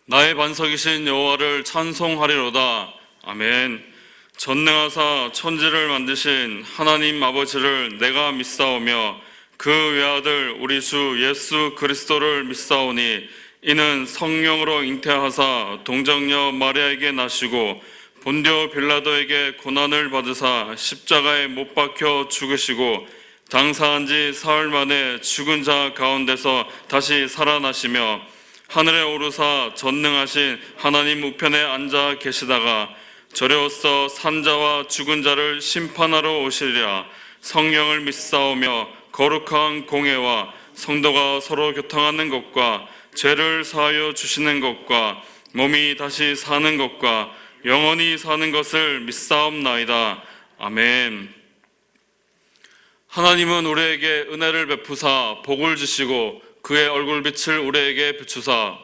나의 반석이신 여호와를 찬송하리로다. 아멘. 전능하사 천지를 만드신 하나님 아버지를 내가 믿사오며 그 외아들 우리 주 예수 그리스도를 믿사오니 이는 성령으로 잉태하사 동정녀 마리아에게 나시고 본디오 빌라도에게 고난을 받으사 십자가에 못 박혀 죽으시고 장사한 지 사흘 만에 죽은 자 가운데서 다시 살아나시며 하늘에 오르사 전능하신 하나님 우편에 앉아 계시다가 저려서 산자와 죽은 자를 심판하러 오시리라. 성령을 믿사오며 거룩한 공회와 성도가 서로 교통하는 것과 죄를 사하여 주시는 것과 몸이 다시 사는 것과 영원히 사는 것을 믿사옵나이다. 아멘. 하나님은 우리에게 은혜를 베푸사 복을 주시고 그의 얼굴빛을 우리에게 비추사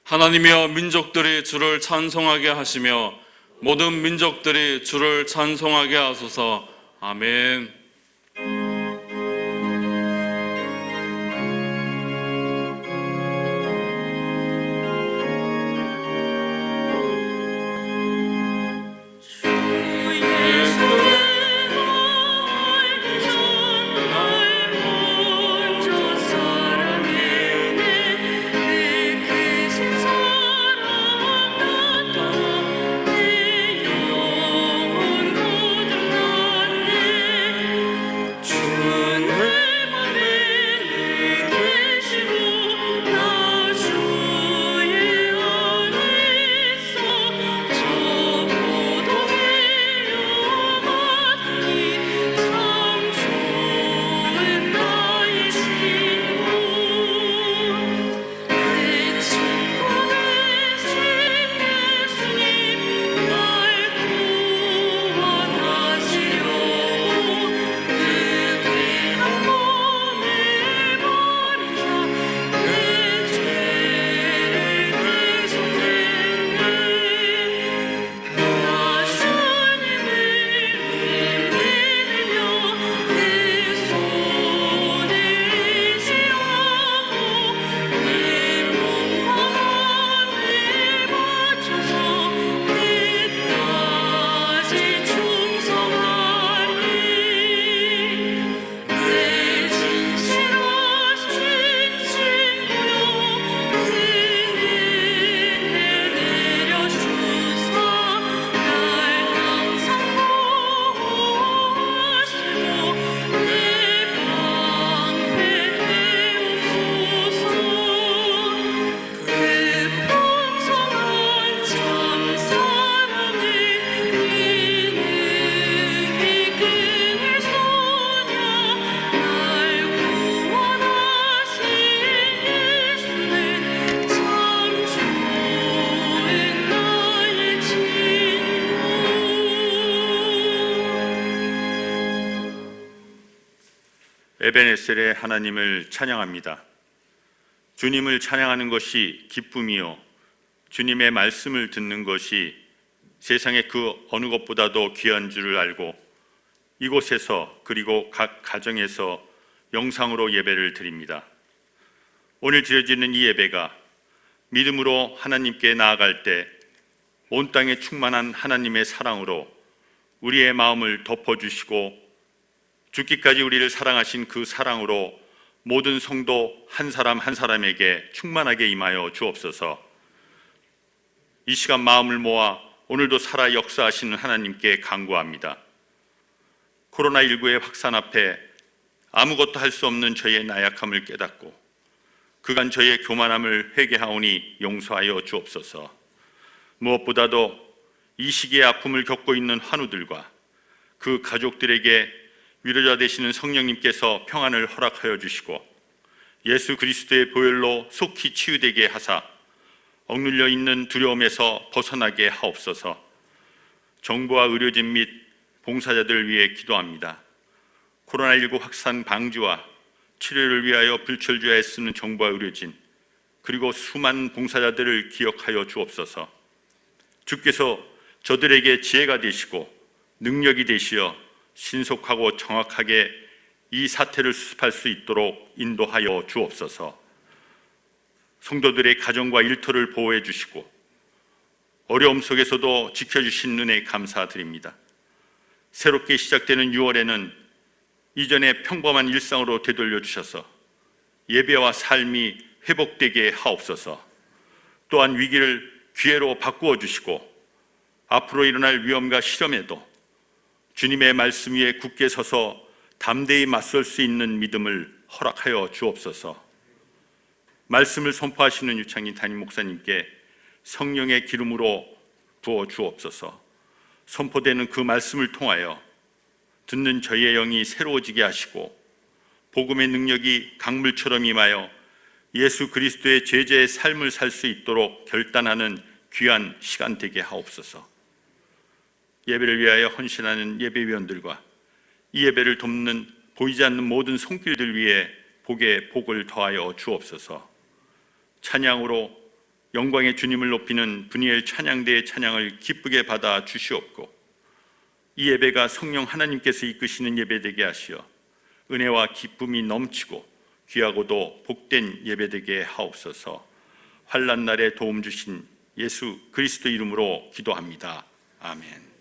하나님이여 민족들이 주를 찬송하게 하시며 모든 민족들이 주를 찬송하게 하소서. 아멘. 에베네셀의 하나님을 찬양합니다. 주님을 찬양하는 것이 기쁨이요 주님의 말씀을 듣는 것이 세상의 그 어느 것보다도 귀한 줄을 알고 이곳에서 그리고 각 가정에서 영상으로 예배를 드립니다. 오늘 드려지는 이 예배가 믿음으로 하나님께 나아갈 때 온 땅에 충만한 하나님의 사랑으로 우리의 마음을 덮어주시고 죽기까지 우리를 사랑하신 그 사랑으로 모든 성도 한 사람 한 사람에게 충만하게 임하여 주옵소서. 이 시간 마음을 모아 오늘도 살아 역사하시는 하나님께 간구합니다. 코로나19의 확산 앞에 아무것도 할 수 없는 저의 나약함을 깨닫고 그간 저의 교만함을 회개하오니 용서하여 주옵소서. 무엇보다도 이 시기에 아픔을 겪고 있는 환우들과 그 가족들에게 위로자 되시는 성령님께서 평안을 허락하여 주시고 예수 그리스도의 보혈로 속히 치유되게 하사 억눌려 있는 두려움에서 벗어나게 하옵소서. 정부와 의료진 및 봉사자들 위해 기도합니다. 코로나19 확산 방지와 치료를 위하여 불철주야 애쓰는 정부와 의료진 그리고 수많은 봉사자들을 기억하여 주옵소서. 주께서 저들에게 지혜가 되시고 능력이 되시어 신속하고 정확하게 이 사태를 수습할 수 있도록 인도하여 주옵소서. 성도들의 가정과 일터를 보호해 주시고 어려움 속에서도 지켜주신 은혜 감사드립니다. 새롭게 시작되는 6월에는 이전의 평범한 일상으로 되돌려 주셔서 예배와 삶이 회복되게 하옵소서. 또한 위기를 기회로 바꾸어 주시고 앞으로 일어날 위험과 시험에도 주님의 말씀 위에 굳게 서서 담대히 맞설 수 있는 믿음을 허락하여 주옵소서. 말씀을 선포하시는 유창인 담임 목사님께 성령의 기름으로 부어 주옵소서. 선포되는 그 말씀을 통하여 듣는 저희의 영이 새로워지게 하시고 복음의 능력이 강물처럼 임하여 예수 그리스도의 제자의 삶을 살 수 있도록 결단하는 귀한 시간 되게 하옵소서. 예배를 위하여 헌신하는 예배위원들과 이 예배를 돕는 보이지 않는 모든 손길들 위에 복에 복을 더하여 주옵소서. 찬양으로 영광의 주님을 높이는 분이엘 찬양대의 찬양을 기쁘게 받아 주시옵고 이 예배가 성령 하나님께서 이끄시는 예배 되게 하시어 은혜와 기쁨이 넘치고 귀하고도 복된 예배 되게 하옵소서. 환난 날에 도움 주신 예수 그리스도 이름으로 기도합니다. 아멘.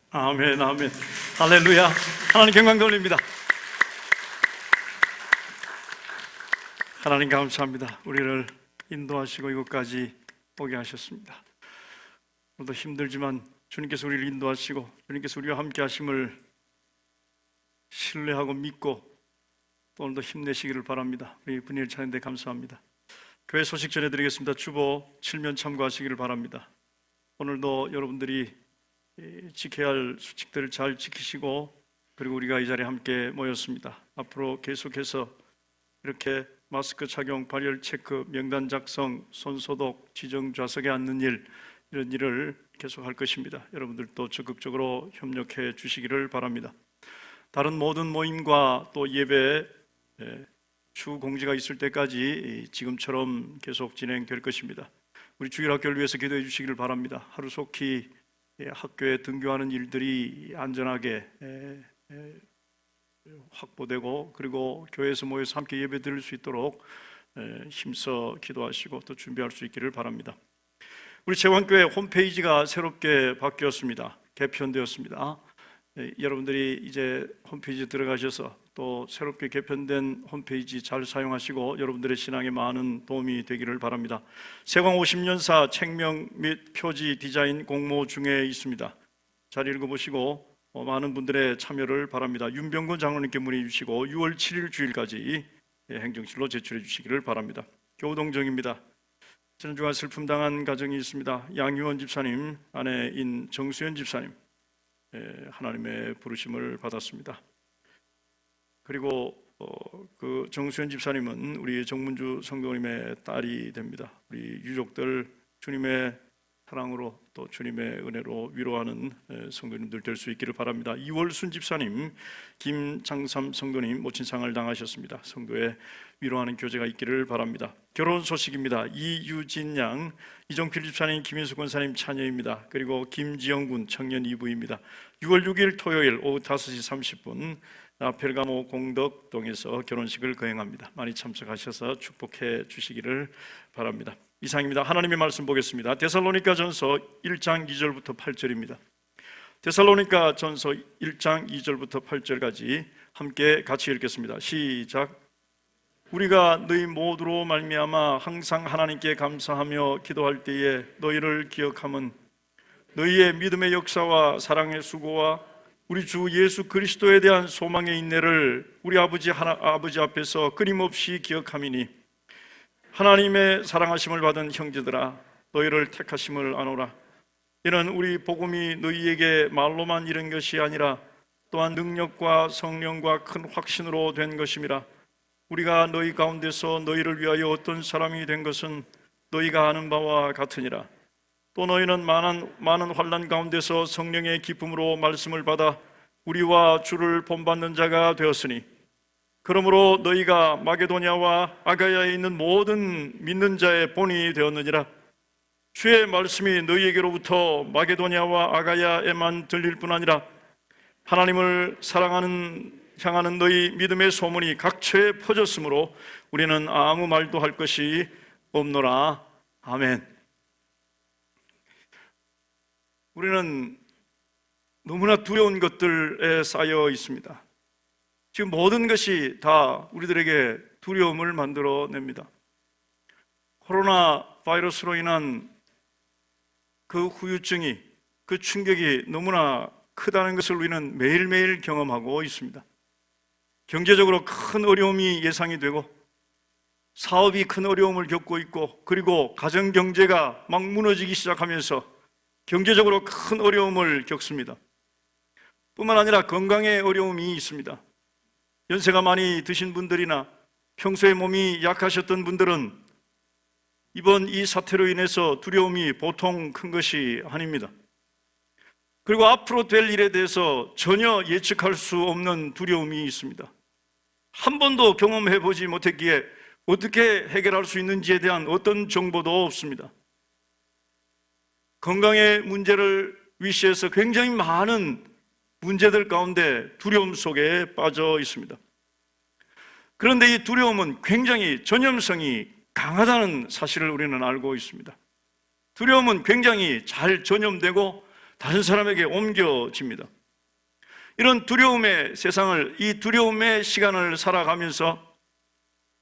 아멘, 아멘. 할렐루야. 하나님 경강 돌립니다. 하나님 감사합니다. 우리를 인도하시고 이곳까지 오게 하셨습니다. 오늘도 힘들지만 주님께서 우리를 인도하시고 주님께서 우리와 함께 하심을 신뢰하고 믿고 또 오늘도 힘내시기를 바랍니다. 우리 분일 찬양대 감사합니다. 교회 소식 전해드리겠습니다. 주보 7면 참고하시기를 바랍니다. 오늘도 여러분들이 지켜야 할 수칙들을 잘 지키시고 그리고 우리가 이 자리에 함께 모였습니다. 앞으로 계속해서 이렇게 마스크 착용, 발열 체크, 명단 작성, 손 소독, 지정 좌석에 앉는 일, 이런 일을 계속할 것입니다. 여러분들도 적극적으로 협력해 주시기를 바랍니다. 다른 모든 모임과 또 예배 추후 공지가 있을 때까지 지금처럼 계속 진행될 것입니다. 우리 주일학교를 위해서 기도해 주시기를 바랍니다. 하루속히 학교에 등교하는 일들이 안전하게 확보되고 그리고 교회에서 모여서 함께 예배 드릴 수 있도록 힘써 기도하시고 또 준비할 수 있기를 바랍니다. 우리 재환교회 홈페이지가 새롭게 바뀌었습니다. 개편되었습니다. 여러분들이 이제 홈페이지 들어가셔서 또 새롭게 개편된 홈페이지 잘 사용하시고 여러분들의 신앙에 많은 도움이 되기를 바랍니다. 세광 50년사 책명 및 표지 디자인 공모 중에 있습니다. 잘 읽어보시고 많은 분들의 참여를 바랍니다. 윤병건 장로님께 문의 주시고 6월 7일 주일까지 행정실로 제출해 주시기를 바랍니다. 교우동정입니다. 지난주간 슬픔 당한 가정이 있습니다. 양유원 집사님, 아내인 정수연 집사님, 하나님의 부르심을 받았습니다. 그리고 그 정수연 집사님은 우리 정문주 성도님의 딸이 됩니다. 우리 유족들 주님의 사랑으로 또 주님의 은혜로 위로하는 성도님들 될 수 있기를 바랍니다. 이월순 집사님, 김장삼 성도님 모친상을 당하셨습니다. 성도의 위로하는 교제가 있기를 바랍니다. 결혼 소식입니다. 이유진 양, 이정필 집사님, 김인수 권사님 차녀입니다. 그리고 김지영 군 청년 2부입니다. 6월 6일 토요일 오후 5시 30분 펠가모 공덕동에서 결혼식을 거행합니다. 많이 참석하셔서 축복해 주시기를 바랍니다. 이상입니다. 하나님의 말씀 보겠습니다. 데살로니가전서 1장 2절부터 8절입니다. 데살로니가전서 1장 2절부터 8절까지 함께 같이 읽겠습니다. 시작. 우리가 너희 모두로 말미암아 항상 하나님께 감사하며 기도할 때에 너희를 기억함은 너희의 믿음의 역사와 사랑의 수고와 우리 주 예수 그리스도에 대한 소망의 인내를 우리 아버지 앞에서 끊임없이 기억함이니 하나님의 사랑하심을 받은 형제들아 너희를 택하심을 아노라. 이는 우리 복음이 너희에게 말로만 이른 것이 아니라 또한 능력과 성령과 큰 확신으로 된 것임이라. 우리가 너희 가운데서 너희를 위하여 어떤 사람이 된 것은 너희가 아는 바와 같으니라. 또 너희는 많은 환난 가운데서 성령의 기쁨으로 말씀을 받아 우리와 주를 본받는 자가 되었으니 그러므로 너희가 마게도냐와 아가야에 있는 모든 믿는 자의 본이 되었느니라. 주의 말씀이 너희에게로부터 마게도냐와 아가야에만 들릴 뿐 아니라 하나님을 향하는 너희 믿음의 소문이 각처에 퍼졌으므로 우리는 아무 말도 할 것이 없노라. 아멘. 우리는 너무나 두려운 것들에 쌓여 있습니다. 지금 모든 것이 다 우리들에게 두려움을 만들어냅니다. 코로나 바이러스로 인한 그 후유증이, 그 충격이 너무나 크다는 것을 우리는 매일매일 경험하고 있습니다. 경제적으로 큰 어려움이 예상이 되고 사업이 큰 어려움을 겪고 있고 그리고 가정경제가 막 무너지기 시작하면서 경제적으로 큰 어려움을 겪습니다. 뿐만 아니라 건강에 어려움이 있습니다. 연세가 많이 드신 분들이나 평소에 몸이 약하셨던 분들은 이번 이 사태로 인해서 두려움이 보통 큰 것이 아닙니다. 그리고 앞으로 될 일에 대해서 전혀 예측할 수 없는 두려움이 있습니다. 한 번도 경험해 보지 못했기에 어떻게 해결할 수 있는지에 대한 어떤 정보도 없습니다. 건강의 문제를 위시해서 굉장히 많은 문제들 가운데 두려움 속에 빠져 있습니다. 그런데 이 두려움은 굉장히 전염성이 강하다는 사실을 우리는 알고 있습니다. 두려움은 굉장히 잘 전염되고 다른 사람에게 옮겨집니다. 이런 두려움의 세상을, 이 두려움의 시간을 살아가면서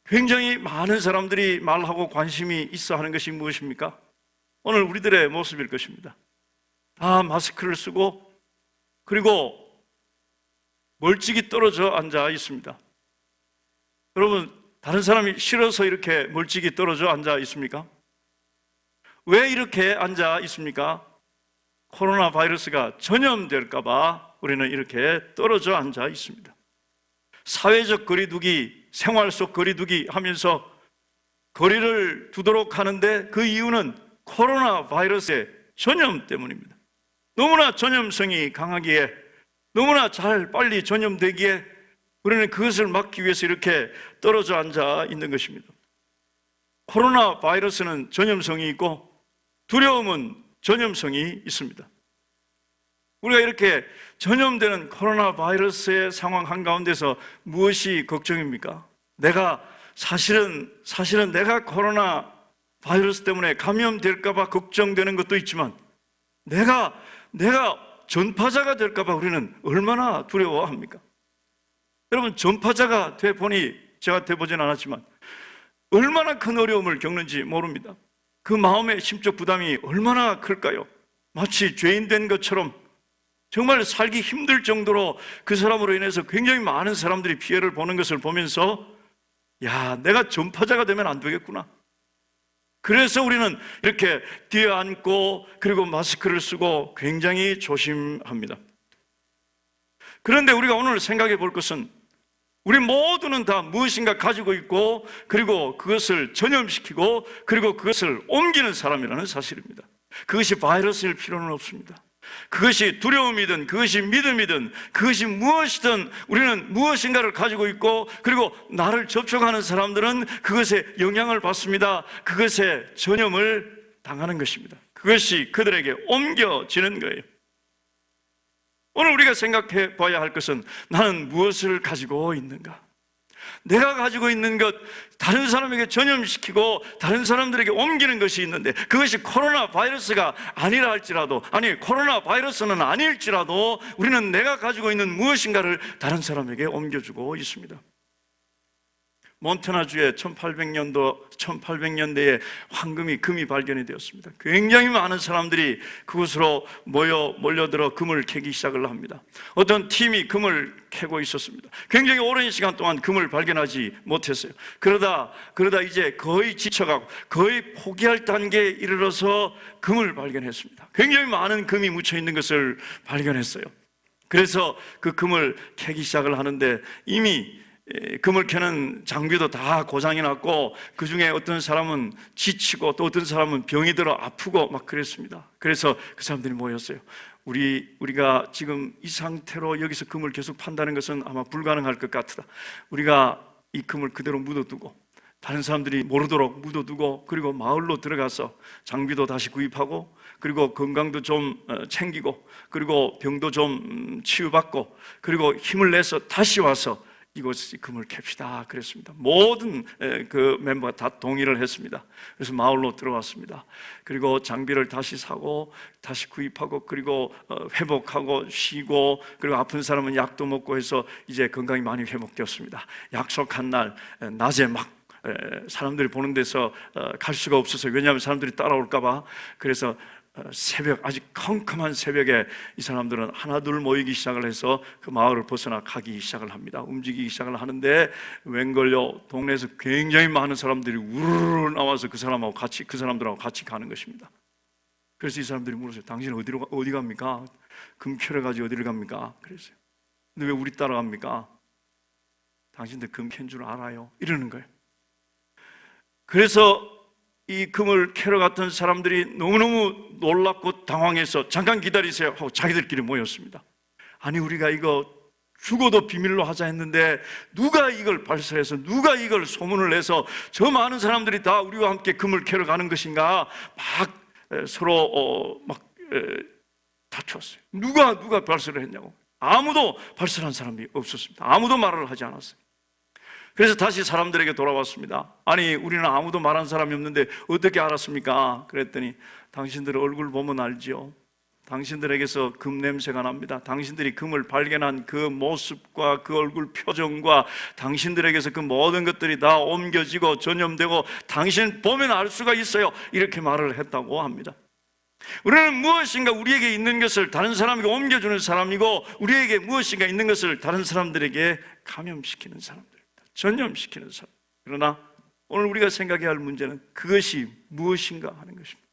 굉장히 많은 사람들이 말하고 관심이 있어 하는 것이 무엇입니까? 오늘 우리들의 모습일 것입니다. 다 마스크를 쓰고 그리고 멀찍이 떨어져 앉아 있습니다. 여러분, 다른 사람이 싫어서 이렇게 멀찍이 떨어져 앉아 있습니까? 왜 이렇게 앉아 있습니까? 코로나 바이러스가 전염될까봐 우리는 이렇게 떨어져 앉아 있습니다. 사회적 거리두기, 생활 속 거리두기 하면서 거리를 두도록 하는데 그 이유는 코로나 바이러스의 전염 때문입니다. 너무나 전염성이 강하기에, 너무나 잘 빨리 전염되기에 우리는 그것을 막기 위해서 이렇게 떨어져 앉아 있는 것입니다. 코로나 바이러스는 전염성이 있고 두려움은 전염성이 있습니다. 우리가 이렇게 전염되는 코로나 바이러스의 상황 한가운데서 무엇이 걱정입니까? 사실은 내가 코로나 바이러스 때문에 감염될까봐 걱정되는 것도 있지만 내가 전파자가 될까봐 우리는 얼마나 두려워합니까? 여러분, 전파자가 돼 보니, 제가 돼보진 않았지만 얼마나 큰 어려움을 겪는지 모릅니다. 그 마음의 심적 부담이 얼마나 클까요? 마치 죄인 된 것처럼 정말 살기 힘들 정도로 그 사람으로 인해서 굉장히 많은 사람들이 피해를 보는 것을 보면서 내가 전파자가 되면 안 되겠구나. 그래서 우리는 이렇게 뒤에 앉고 그리고 마스크를 쓰고 굉장히 조심합니다. 그런데 우리가 오늘 생각해 볼 것은 우리 모두는 다 무엇인가 가지고 있고 그리고 그것을 전염시키고 그리고 그것을 옮기는 사람이라는 사실입니다. 그것이 바이러스일 필요는 없습니다. 그것이 두려움이든 그것이 믿음이든 그것이 무엇이든 우리는 무엇인가를 가지고 있고 그리고 나를 접촉하는 사람들은 그것에 영향을 받습니다. 그것에 전염을 당하는 것입니다. 그것이 그들에게 옮겨지는 거예요. 오늘 우리가 생각해 봐야 할 것은 나는 무엇을 가지고 있는가? 내가 가지고 있는 것, 다른 사람에게 전염시키고 다른 사람들에게 옮기는 것이 있는데 그것이 코로나 바이러스가 아니라 할지라도, 아니 코로나 바이러스는 아닐지라도 우리는 내가 가지고 있는 무엇인가를 다른 사람에게 옮겨주고 있습니다. 몬타나주의 1800년대에 금이 발견이 되었습니다. 굉장히 많은 사람들이 그곳으로 몰려들어 금을 캐기 시작을 합니다. 어떤 팀이 금을 캐고 있었습니다. 굉장히 오랜 시간 동안 금을 발견하지 못했어요. 그러다 이제 거의 지쳐가고 거의 포기할 단계에 이르러서 금을 발견했습니다. 굉장히 많은 금이 묻혀 있는 것을 발견했어요. 그래서 그 금을 캐기 시작을 하는데 이미 금을 캐는 장비도 다 고장이 났고 그 중에 어떤 사람은 지치고 또 어떤 사람은 병이 들어 아프고 막 그랬습니다. 그래서 그 사람들이 모였어요. 우리가 지금 이 상태로 여기서 금을 계속 판다는 것은 아마 불가능할 것 같다. 우리가 이 금을 그대로 묻어두고 다른 사람들이 모르도록 묻어두고 그리고 마을로 들어가서 장비도 다시 구입하고 그리고 건강도 좀 챙기고 그리고 병도 좀 치유받고 그리고 힘을 내서 다시 와서 이곳에 금을 캡시다 그랬습니다. 모든 그 멤버가 다 동의를 했습니다. 그래서 마을로 들어왔습니다. 그리고 장비를 다시 사고 다시 구입하고 그리고 회복하고 쉬고 그리고 아픈 사람은 약도 먹고 해서 이제 건강이 많이 회복되었습니다. 약속한 날 낮에 막 사람들이 보는 데서 갈 수가 없어서, 왜냐하면 사람들이 따라올까 봐. 그래서 새벽, 아주 컴컴한 새벽에 이 사람들은 하나둘 모이기 시작을 해서 그 마을을 벗어나 가기 시작을 합니다. 움직이기 시작을 하는데 웬걸요, 동네에서 굉장히 많은 사람들이 우르르 나와서 그 사람들하고 같이 가는 것입니다. 그래서 이 사람들이 물었어요. 당신은 어디 갑니까? 금 캐러 가지 어디를 갑니까? 그랬어요. 근데 왜 우리 따라갑니까? 당신들 금 캔 줄 알아요? 이러는 거예요. 그래서 이 금을 캐러 갔던 사람들이 너무너무 놀랍고 당황해서 잠깐 기다리세요 하고 자기들끼리 모였습니다. 아니, 우리가 이거 죽어도 비밀로 하자 했는데 누가 이걸 발설해서 누가 이걸 소문을 내서 저 많은 사람들이 다 우리와 함께 금을 캐러 가는 것인가 막 서로 다투었어요. 누가 발설을 했냐고. 아무도 발설한 사람이 없었습니다. 아무도 말을 하지 않았어요. 그래서 다시 사람들에게 돌아왔습니다. 아니, 우리는 아무도 말한 사람이 없는데 어떻게 알았습니까? 그랬더니 당신들 얼굴 보면 알지요. 당신들에게서 금 냄새가 납니다. 당신들이 금을 발견한 그 모습과 그 얼굴 표정과 당신들에게서 그 모든 것들이 다 옮겨지고 전염되고 당신 보면 알 수가 있어요. 이렇게 말을 했다고 합니다. 우리는 무엇인가 우리에게 있는 것을 다른 사람에게 옮겨주는 사람이고, 우리에게 무엇인가 있는 것을 다른 사람들에게 감염시키는 사람들입니다. 전염시키는 사람. 그러나 오늘 우리가 생각해야 할 문제는 그것이 무엇인가 하는 것입니다.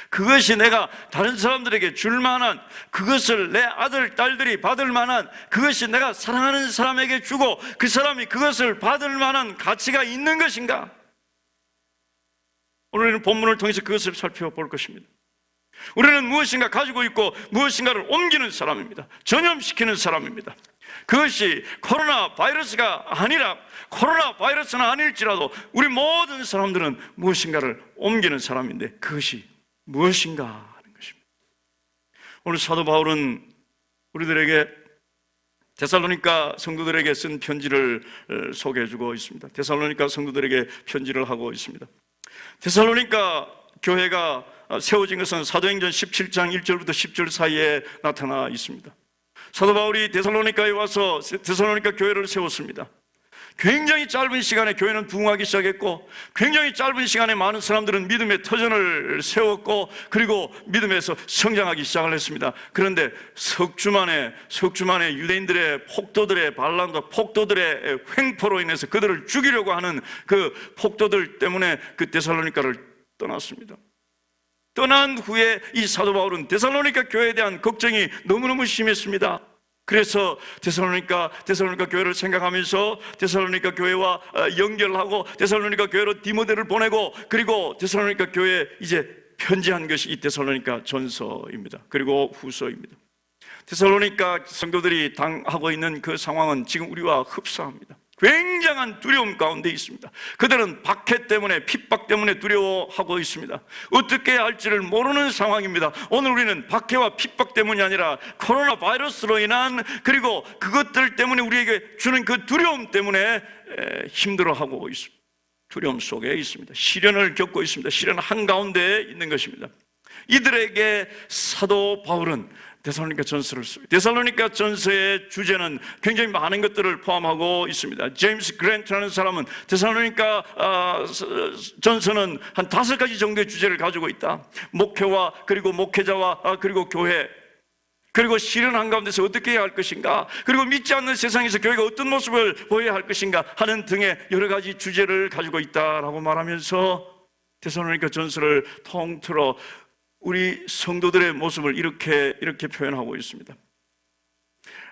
그것이 내가 다른 사람들에게 줄 만한, 그것을 내 아들, 딸들이 받을 만한, 그것이 내가 사랑하는 사람에게 주고 그 사람이 그것을 받을 만한 가치가 있는 것인가? 오늘은 본문을 통해서 그것을 살펴볼 것입니다. 우리는 무엇인가 가지고 있고 무엇인가를 옮기는 사람입니다. 전염시키는 사람입니다. 그것이 코로나 바이러스가 아니라, 코로나 바이러스는 아닐지라도 우리 모든 사람들은 무엇인가를 옮기는 사람인데 그것이 무엇인가 하는 것입니다. 오늘 사도 바울은 우리들에게 데살로니가 성도들에게 쓴 편지를 소개해주고 있습니다. 데살로니가 성도들에게 편지를 하고 있습니다. 데살로니가 교회가 세워진 것은 사도행전 17장 1절부터 10절 사이에 나타나 있습니다. 사도 바울이 데살로니가에 와서 데살로니가 교회를 세웠습니다. 굉장히 짧은 시간에 교회는 부흥하기 시작했고, 굉장히 짧은 시간에 많은 사람들은 믿음의 터전을 세웠고, 그리고 믿음에서 성장하기 시작을 했습니다. 그런데 석주 만에 유대인들의 폭도들의 반란과 폭도들의 횡포로 인해서 그들을 죽이려고 하는 그 폭도들 때문에 그 데살로니가를 떠났습니다. 떠난 후에 이 사도 바울은 데살로니가 교회에 대한 걱정이 너무너무 심했습니다. 그래서 데살로니가 교회를 생각하면서 데살로니가 교회와 연결하고 데살로니가 교회로 디모데를 보내고, 그리고 데살로니가 교회에 이제 편지한 것이 이 데살로니가 전서입니다. 그리고 후서입니다. 데살로니가 성도들이 당하고 있는 그 상황은 지금 우리와 흡사합니다. 굉장한 두려움 가운데 있습니다. 그들은 박해 때문에, 핍박 때문에 두려워하고 있습니다. 어떻게 해야 할지를 모르는 상황입니다. 오늘 우리는 박해와 핍박 때문이 아니라 코로나 바이러스로 인한, 그리고 그것들 때문에 우리에게 주는 그 두려움 때문에 힘들어하고 있습니다. 두려움 속에 있습니다. 시련을 겪고 있습니다. 시련 한가운데에 있는 것입니다. 이들에게 사도 바울은 데살로니가 전서를 씁니다. 데살로니가 전서의 주제는 굉장히 많은 것들을 포함하고 있습니다. 제임스 그랜트라는 사람은 데살로니가 전서는 한 5가지 정도의 주제를 가지고 있다. 목회와, 그리고 목회자와, 그리고 교회, 그리고 시련 한가운데서 어떻게 해야 할 것인가, 그리고 믿지 않는 세상에서 교회가 어떤 모습을 보여야 할 것인가 하는 등의 여러 가지 주제를 가지고 있다라고 말하면서 데살로니가 전서를 통틀어 우리 성도들의 모습을 이렇게 표현하고 있습니다.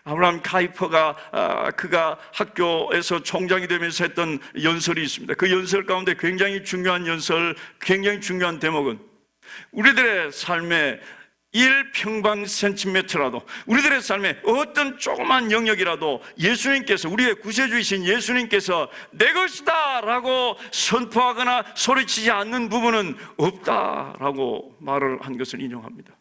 아브라함 카이퍼가 그가 학교에서 총장이 되면서 했던 연설이 있습니다. 그 연설 가운데 굉장히 중요한 연설, 굉장히 중요한 대목은 우리들의 삶에 1평방센티미터라도, 우리들의 삶에 어떤 조그만 영역이라도 예수님께서, 우리의 구세주이신 예수님께서 내 것이다 라고 선포하거나 소리치지 않는 부분은 없다라고 말을 한 것을 인용합니다.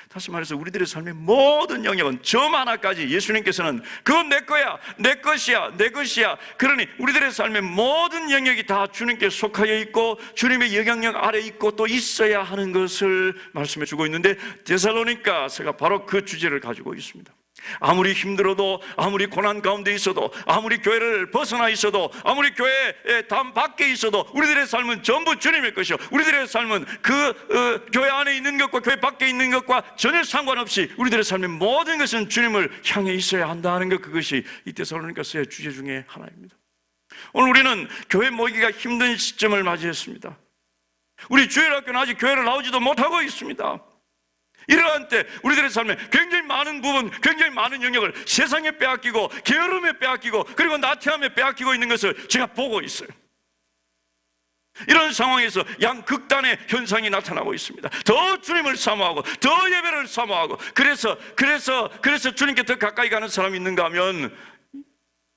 다시 말해서 우리들의 삶의 모든 영역은 점 하나까지 예수님께서는 그건 내 거야, 내 것이야, 내 것이야. 그러니 우리들의 삶의 모든 영역이 다 주님께 속하여 있고 주님의 영향력 아래 있고 또 있어야 하는 것을 말씀해 주고 있는데, 데살로니가서가 바로 그 주제를 가지고 있습니다. 아무리 힘들어도, 아무리 고난 가운데 있어도, 아무리 교회를 벗어나 있어도, 아무리 교회의 담 밖에 있어도 우리들의 삶은 전부 주님의 것이요, 우리들의 삶은 그 교회 안에 있는 것과 교회 밖에 있는 것과 전혀 상관없이 우리들의 삶의 모든 것은 주님을 향해 있어야 한다는 것, 그것이 이 데살로니가서의 주제 중에 하나입니다. 오늘 우리는 교회 모이기가 힘든 시점을 맞이했습니다. 우리 주일학교는 아직 교회를 나오지도 못하고 있습니다. 이러한 때 우리들의 삶에 굉장히 많은 부분, 굉장히 많은 영역을 세상에 빼앗기고 게으름에 빼앗기고 그리고 나태함에 빼앗기고 있는 것을 제가 보고 있어요. 이런 상황에서 양극단의 현상이 나타나고 있습니다. 더 주님을 사모하고 더 예배를 사모하고, 그래서 주님께 더 가까이 가는 사람이 있는가 하면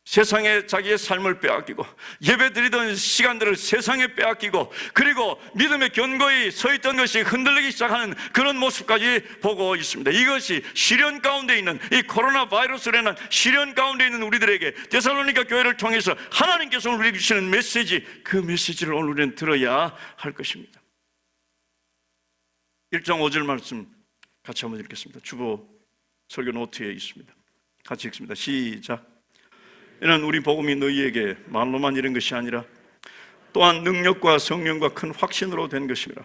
세상에 자기의 삶을 빼앗기고 예배드리던 시간들을 세상에 빼앗기고, 그리고 믿음의 견고히 서 있던 것이 흔들리기 시작하는 그런 모습까지 보고 있습니다. 이것이 시련 가운데 있는, 이 코로나 바이러스로 인한 시련 가운데 있는 우리들에게 데살로니가 교회를 통해서 하나님께서 우리에게 주시는 메시지, 그 메시지를 오늘 우리는 들어야 할 것입니다. 1장 5절 말씀 같이 한번 읽겠습니다. 주보 설교 노트에 있습니다. 같이 읽습니다. 시작. 이는 우리 복음이 너희에게 말로만 이른 것이 아니라 또한 능력과 성령과 큰 확신으로 된 것이라.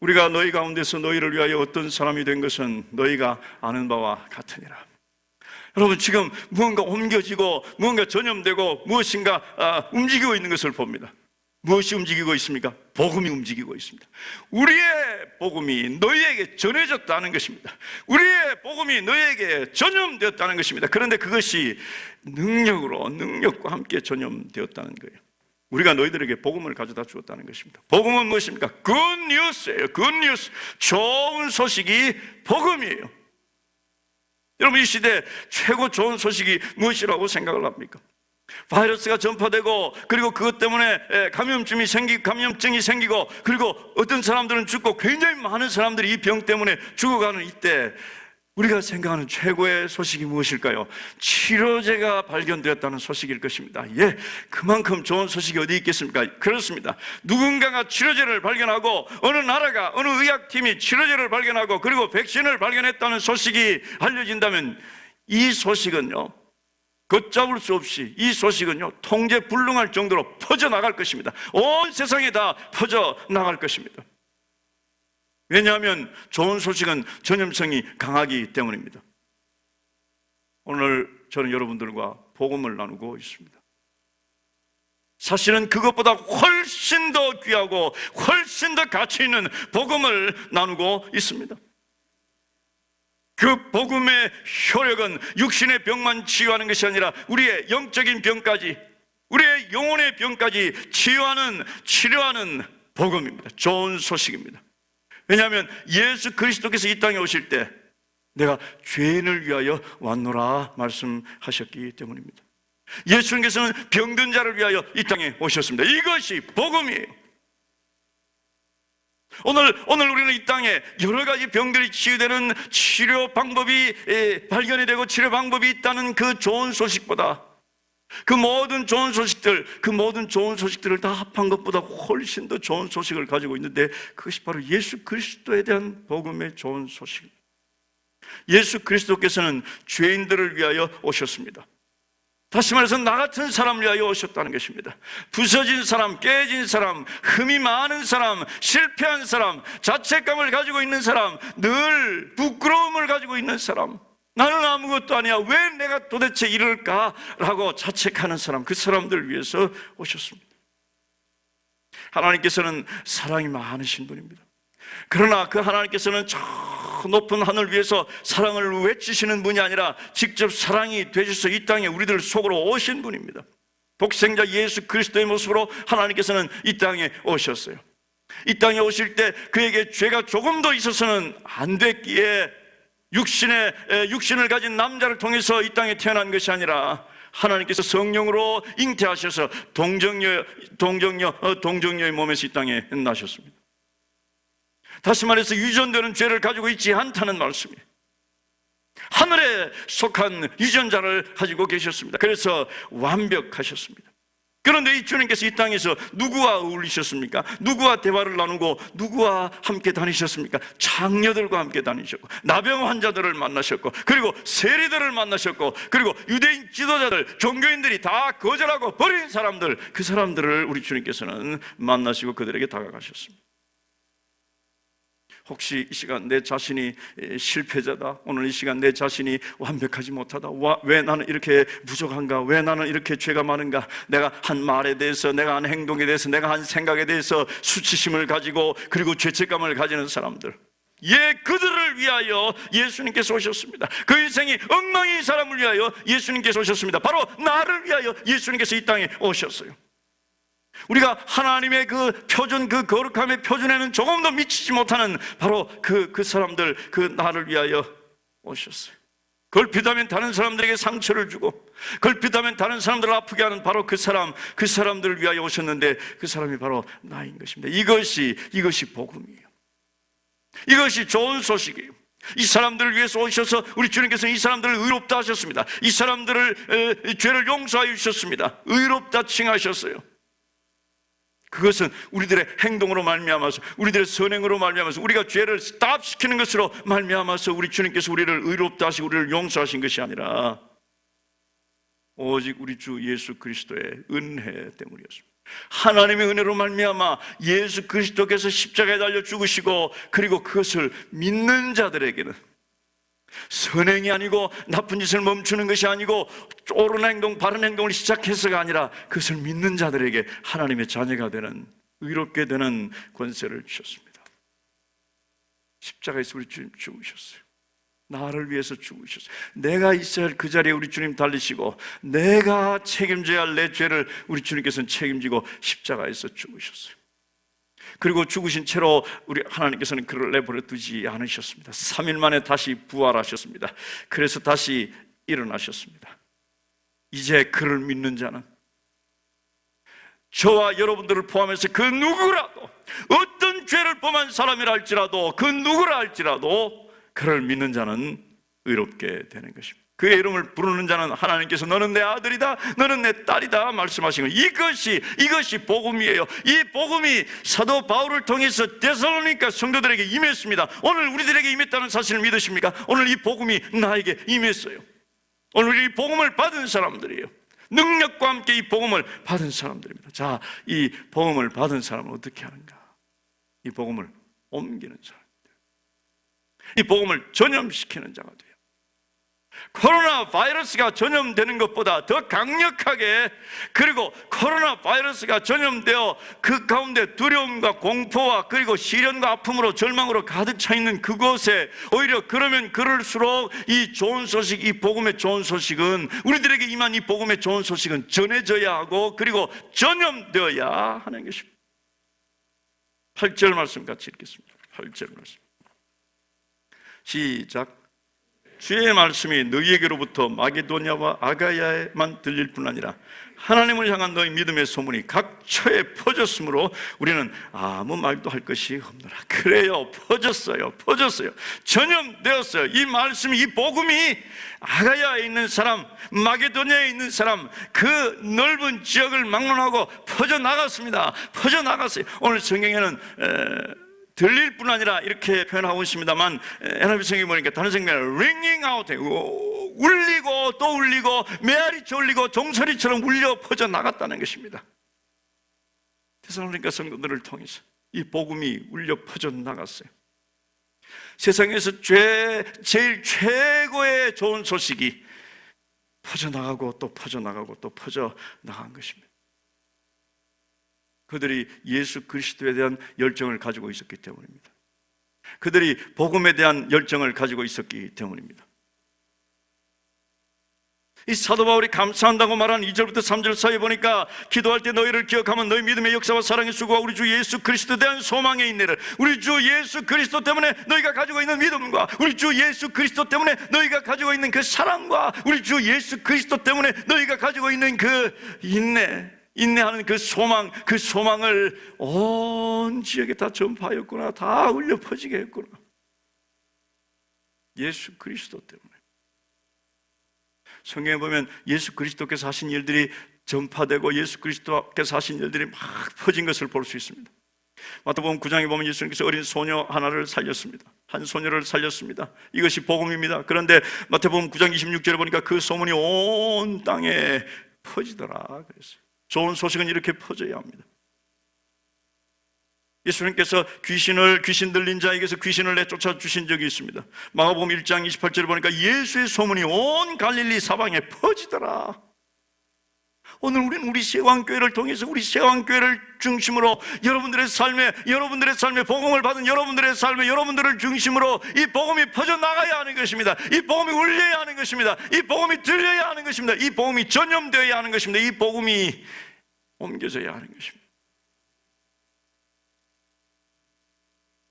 우리가 너희 가운데서 너희를 위하여 어떤 사람이 된 것은 너희가 아는 바와 같으니라. 여러분, 지금 무언가 옮겨지고 무언가 전염되고 무엇인가 움직이고 있는 것을 봅니다. 무엇이 움직이고 있습니까? 복음이 움직이고 있습니다. 우리의 복음이 너희에게 전해졌다는 것입니다. 우리의 복음이 너희에게 전염되었다는 것입니다. 그런데 그것이 능력과 함께 전염되었다는 거예요. 우리가 너희들에게 복음을 가져다 주었다는 것입니다. 복음은 무엇입니까? 굿뉴스예요. 굿뉴스. 좋은 소식이 복음이에요. 여러분, 이 시대 최고 좋은 소식이 무엇이라고 생각을 합니까? 바이러스가 전파되고, 그리고 그것 때문에 감염증이 생기고, 그리고 어떤 사람들은 죽고, 굉장히 많은 사람들이 이 병 때문에 죽어가는 이때 우리가 생각하는 최고의 소식이 무엇일까요? 치료제가 발견되었다는 소식일 것입니다. 예, 그만큼 좋은 소식이 어디 있겠습니까? 그렇습니다. 누군가가 치료제를 발견하고, 어느 나라가, 어느 의학팀이 치료제를 발견하고, 그리고 백신을 발견했다는 소식이 알려진다면 이 소식은요, 걷잡을 수 없이, 이 소식은요, 통제 불능할 정도로 퍼져나갈 것입니다. 온 세상에 다 퍼져나갈 것입니다. 왜냐하면 좋은 소식은 전염성이 강하기 때문입니다. 오늘 저는 여러분들과 복음을 나누고 있습니다. 사실은 그것보다 훨씬 더 귀하고 훨씬 더 가치 있는 복음을 나누고 있습니다. 그 복음의 효력은 육신의 병만 치유하는 것이 아니라 우리의 영적인 병까지, 우리의 영혼의 병까지 치료하는 복음입니다. 좋은 소식입니다. 왜냐하면 예수 그리스도께서 이 땅에 오실 때 내가 죄인을 위하여 왔노라 말씀하셨기 때문입니다. 예수님께서는 병든 자를 위하여 이 땅에 오셨습니다. 이것이 복음이에요. 오늘 우리는 이 땅에 여러 가지 병들이 치유되는 치료 방법이 발견이 되고 치료 방법이 있다는 그 좋은 소식보다, 그 모든 좋은 소식들을 다 합한 것보다 훨씬 더 좋은 소식을 가지고 있는데, 그것이 바로 예수 그리스도에 대한 복음의 좋은 소식입니다. 예수 그리스도께서는 죄인들을 위하여 오셨습니다. 다시 말해서 나 같은 사람을 위하여 오셨다는 것입니다. 부서진 사람, 깨진 사람, 흠이 많은 사람, 실패한 사람, 자책감을 가지고 있는 사람, 늘 부끄러움을 가지고 있는 사람, 나는 아무것도 아니야, 왜 내가 도대체 이럴까? 라고 자책하는 사람, 그 사람들을 위해서 오셨습니다. 하나님께서는 사랑이 많으신 분입니다. 그러나 그 하나님께서는 저 높은 하늘 위에서 사랑을 외치시는 분이 아니라 직접 사랑이 되셔서 이 땅에 우리들 속으로 오신 분입니다. 독생자 예수 그리스도의 모습으로 하나님께서는 이 땅에 오셨어요. 이 땅에 오실 때 그에게 죄가 조금 더 있어서는 안 됐기에 육신을 가진 남자를 통해서 이 땅에 태어난 것이 아니라 하나님께서 성령으로 잉태하셔서 동정녀의 몸에서 이 땅에 나셨습니다. 다시 말해서 유전되는 죄를 가지고 있지 않다는 말씀이에요. 하늘에 속한 유전자를 가지고 계셨습니다. 그래서 완벽하셨습니다. 그런데 이 주님께서 이 땅에서 누구와 어울리셨습니까? 누구와 대화를 나누고 누구와 함께 다니셨습니까? 장녀들과 함께 다니셨고, 나병 환자들을 만나셨고, 그리고 세리들을 만나셨고, 그리고 유대인 지도자들, 종교인들이 다 거절하고 버린 사람들, 그 사람들을 우리 주님께서는 만나시고 그들에게 다가가셨습니다. 혹시 이 시간 내 자신이 실패자다, 오늘 이 시간 내 자신이 완벽하지 못하다, 왜 나는 이렇게 부족한가, 왜 나는 이렇게 죄가 많은가, 내가 한 말에 대해서, 내가 한 행동에 대해서, 내가 한 생각에 대해서 수치심을 가지고, 그리고 죄책감을 가지는 사람들, 그들을 위하여 예수님께서 오셨습니다. 그 인생이 엉망인 사람을 위하여 예수님께서 오셨습니다. 바로 나를 위하여 예수님께서 이 땅에 오셨어요. 우리가 하나님의 그 표준, 그 거룩함의 표준에는 조금 더 미치지 못하는 바로 그 사람들, 그 나를 위하여 오셨어요. 걸핏하면 다른 사람들에게 상처를 주고, 걸핏하면 다른 사람들을 아프게 하는 바로 그 사람들을 위하여 오셨는데, 그 사람이 바로 나인 것입니다. 이것이 복음이에요. 이것이 좋은 소식이에요. 이 사람들을 위해서 오셔서 우리 주님께서는 이 사람들을 의롭다 하셨습니다. 이 사람들을 죄를 용서하여 주셨습니다. 의롭다 칭하셨어요. 그것은 우리들의 행동으로 말미암아서, 우리들의 선행으로 말미암아서, 우리가 죄를 스탑시키는 것으로 말미암아서 우리 주님께서 우리를 의롭다 하시고 우리를 용서하신 것이 아니라 오직 우리 주 예수 그리스도의 은혜 때문이었습니다. 하나님의 은혜로 말미암아 예수 그리스도께서 십자가에 달려 죽으시고, 그리고 그것을 믿는 자들에게는 선행이 아니고 나쁜 짓을 멈추는 것이 아니고 옳은 행동, 바른 행동을 시작해서가 아니라 그것을 믿는 자들에게 하나님의 자녀가 되는, 의롭게 되는 권세를 주셨습니다. 십자가에서 우리 주님 죽으셨어요. 나를 위해서 죽으셨어요. 내가 있어야 할 그 자리에 우리 주님 달리시고, 내가 책임져야 할 내 죄를 우리 주님께서는 책임지고 십자가에서 죽으셨어요. 그리고 죽으신 채로 우리 하나님께서는 그를 내버려 두지 않으셨습니다. 3일 만에 다시 부활하셨습니다. 그래서 다시 일어나셨습니다. 이제 그를 믿는 자는, 저와 여러분들을 포함해서 그 누구라도, 어떤 죄를 범한 사람이라 할지라도, 그 누구라 할지라도 그를 믿는 자는 의롭게 되는 것입니다. 그의 이름을 부르는 자는 하나님께서 너는 내 아들이다, 너는 내 딸이다 말씀하신 것, 이것이 복음이에요. 이 복음이 사도 바울을 통해서 데살로니가 성도들에게 임했습니다. 오늘 우리들에게 임했다는 사실을 믿으십니까? 오늘 이 복음이 나에게 임했어요. 오늘 이 복음을 받은 사람들이에요. 능력과 함께 이 복음을 받은 사람들입니다. 자, 이 복음을 받은 사람은 어떻게 하는가? 이 복음을 옮기는 사람, 이 복음을 전염시키는 자가 돼요. 코로나 바이러스가 전염되는 것보다 더 강력하게, 그리고 코로나 바이러스가 전염되어 그 가운데 두려움과 공포와 그리고 시련과 아픔으로 절망으로 가득 차 있는 그곳에 오히려 그러면 그럴수록 이 좋은 소식, 이 복음의 좋은 소식은, 우리들에게 임한 이 복음의 좋은 소식은 전해져야 하고 그리고 전염되어야 하는 것입니다. 8절 말씀 같이 읽겠습니다. 8절 말씀 시작. 주의 말씀이 너희에게로부터 마게도냐와 아가야에만 들릴 뿐 아니라 하나님을 향한 너희 믿음의 소문이 각처에 퍼졌으므로 우리는 아무 말도 할 것이 없노라. 그래요, 퍼졌어요. 전염되었어요. 이 말씀이, 이 복음이 아가야에 있는 사람, 마게도냐에 있는 사람, 그 넓은 지역을 막론하고 퍼져나갔습니다. 퍼져나갔어요. 오늘 성경에는 들릴 뿐 아니라 이렇게 표현하고 있습니다만, NIV 성경에 보니까 다른 성경에는 ringing out, 울리고 또 울리고 메아리쳐 울리고 종소리처럼 울려 퍼져 나갔다는 것입니다. 데살로니가 성도들을 통해서 이 복음이 울려 퍼져 나갔어요. 세상에서 제일 최고의 좋은 소식이 퍼져나가고 또 퍼져나가고 또 퍼져나간 것입니다. 그들이 예수 그리스도에 대한 열정을 가지고 있었기 때문입니다. 그들이 복음에 대한 열정을 가지고 있었기 때문입니다. 이 사도 바울이 감사한다고 말한 2절부터 3절 사이에 보니까 기도할 때 너희를 기억하면 너희 믿음의 역사와 사랑의 수고와 우리 주 예수 그리스도에 대한 소망의 인내를, 우리 주 예수 그리스도 때문에 너희가 가지고 있는 믿음과 우리 주 예수 그리스도 때문에 너희가 가지고 있는 그 사랑과 우리 주 예수 그리스도 때문에 너희가 가지고 있는 그 인내하는 그 소망을 온 지역에 다 전파하였구나, 다 울려 퍼지게 했구나. 예수 그리스도 때문에. 성경에 보면 예수 그리스도께서 하신 일들이 전파되고 예수 그리스도께서 하신 일들이 막 퍼진 것을 볼 수 있습니다. 마태복음 9장에 보면 예수님께서 어린 소녀 하나를 살렸습니다. 한 소녀를 살렸습니다. 이것이 복음입니다. 그런데 마태복음 9장 26절에 보니까 그 소문이 온 땅에 퍼지더라 그랬어요. 좋은 소식은 이렇게 퍼져야 합니다. 예수님께서 귀신 들린 자에게서 귀신을 내쫓아 주신 적이 있습니다. 마가복음 1장 28절에 보니까 예수의 소문이 온 갈릴리 사방에 퍼지더라. 오늘 우리는 우리 세왕교회를 통해서, 우리 세왕교회를 중심으로 여러분들의 삶에 복음을 받은 여러분들의 삶에 여러분들을 중심으로 이 복음이 퍼져나가야 하는 것입니다. 이 복음이 울려야 하는 것입니다. 이 복음이 들려야 하는 것입니다. 이 복음이 전염되어야 하는 것입니다. 이 복음이 옮겨져야 하는 것입니다.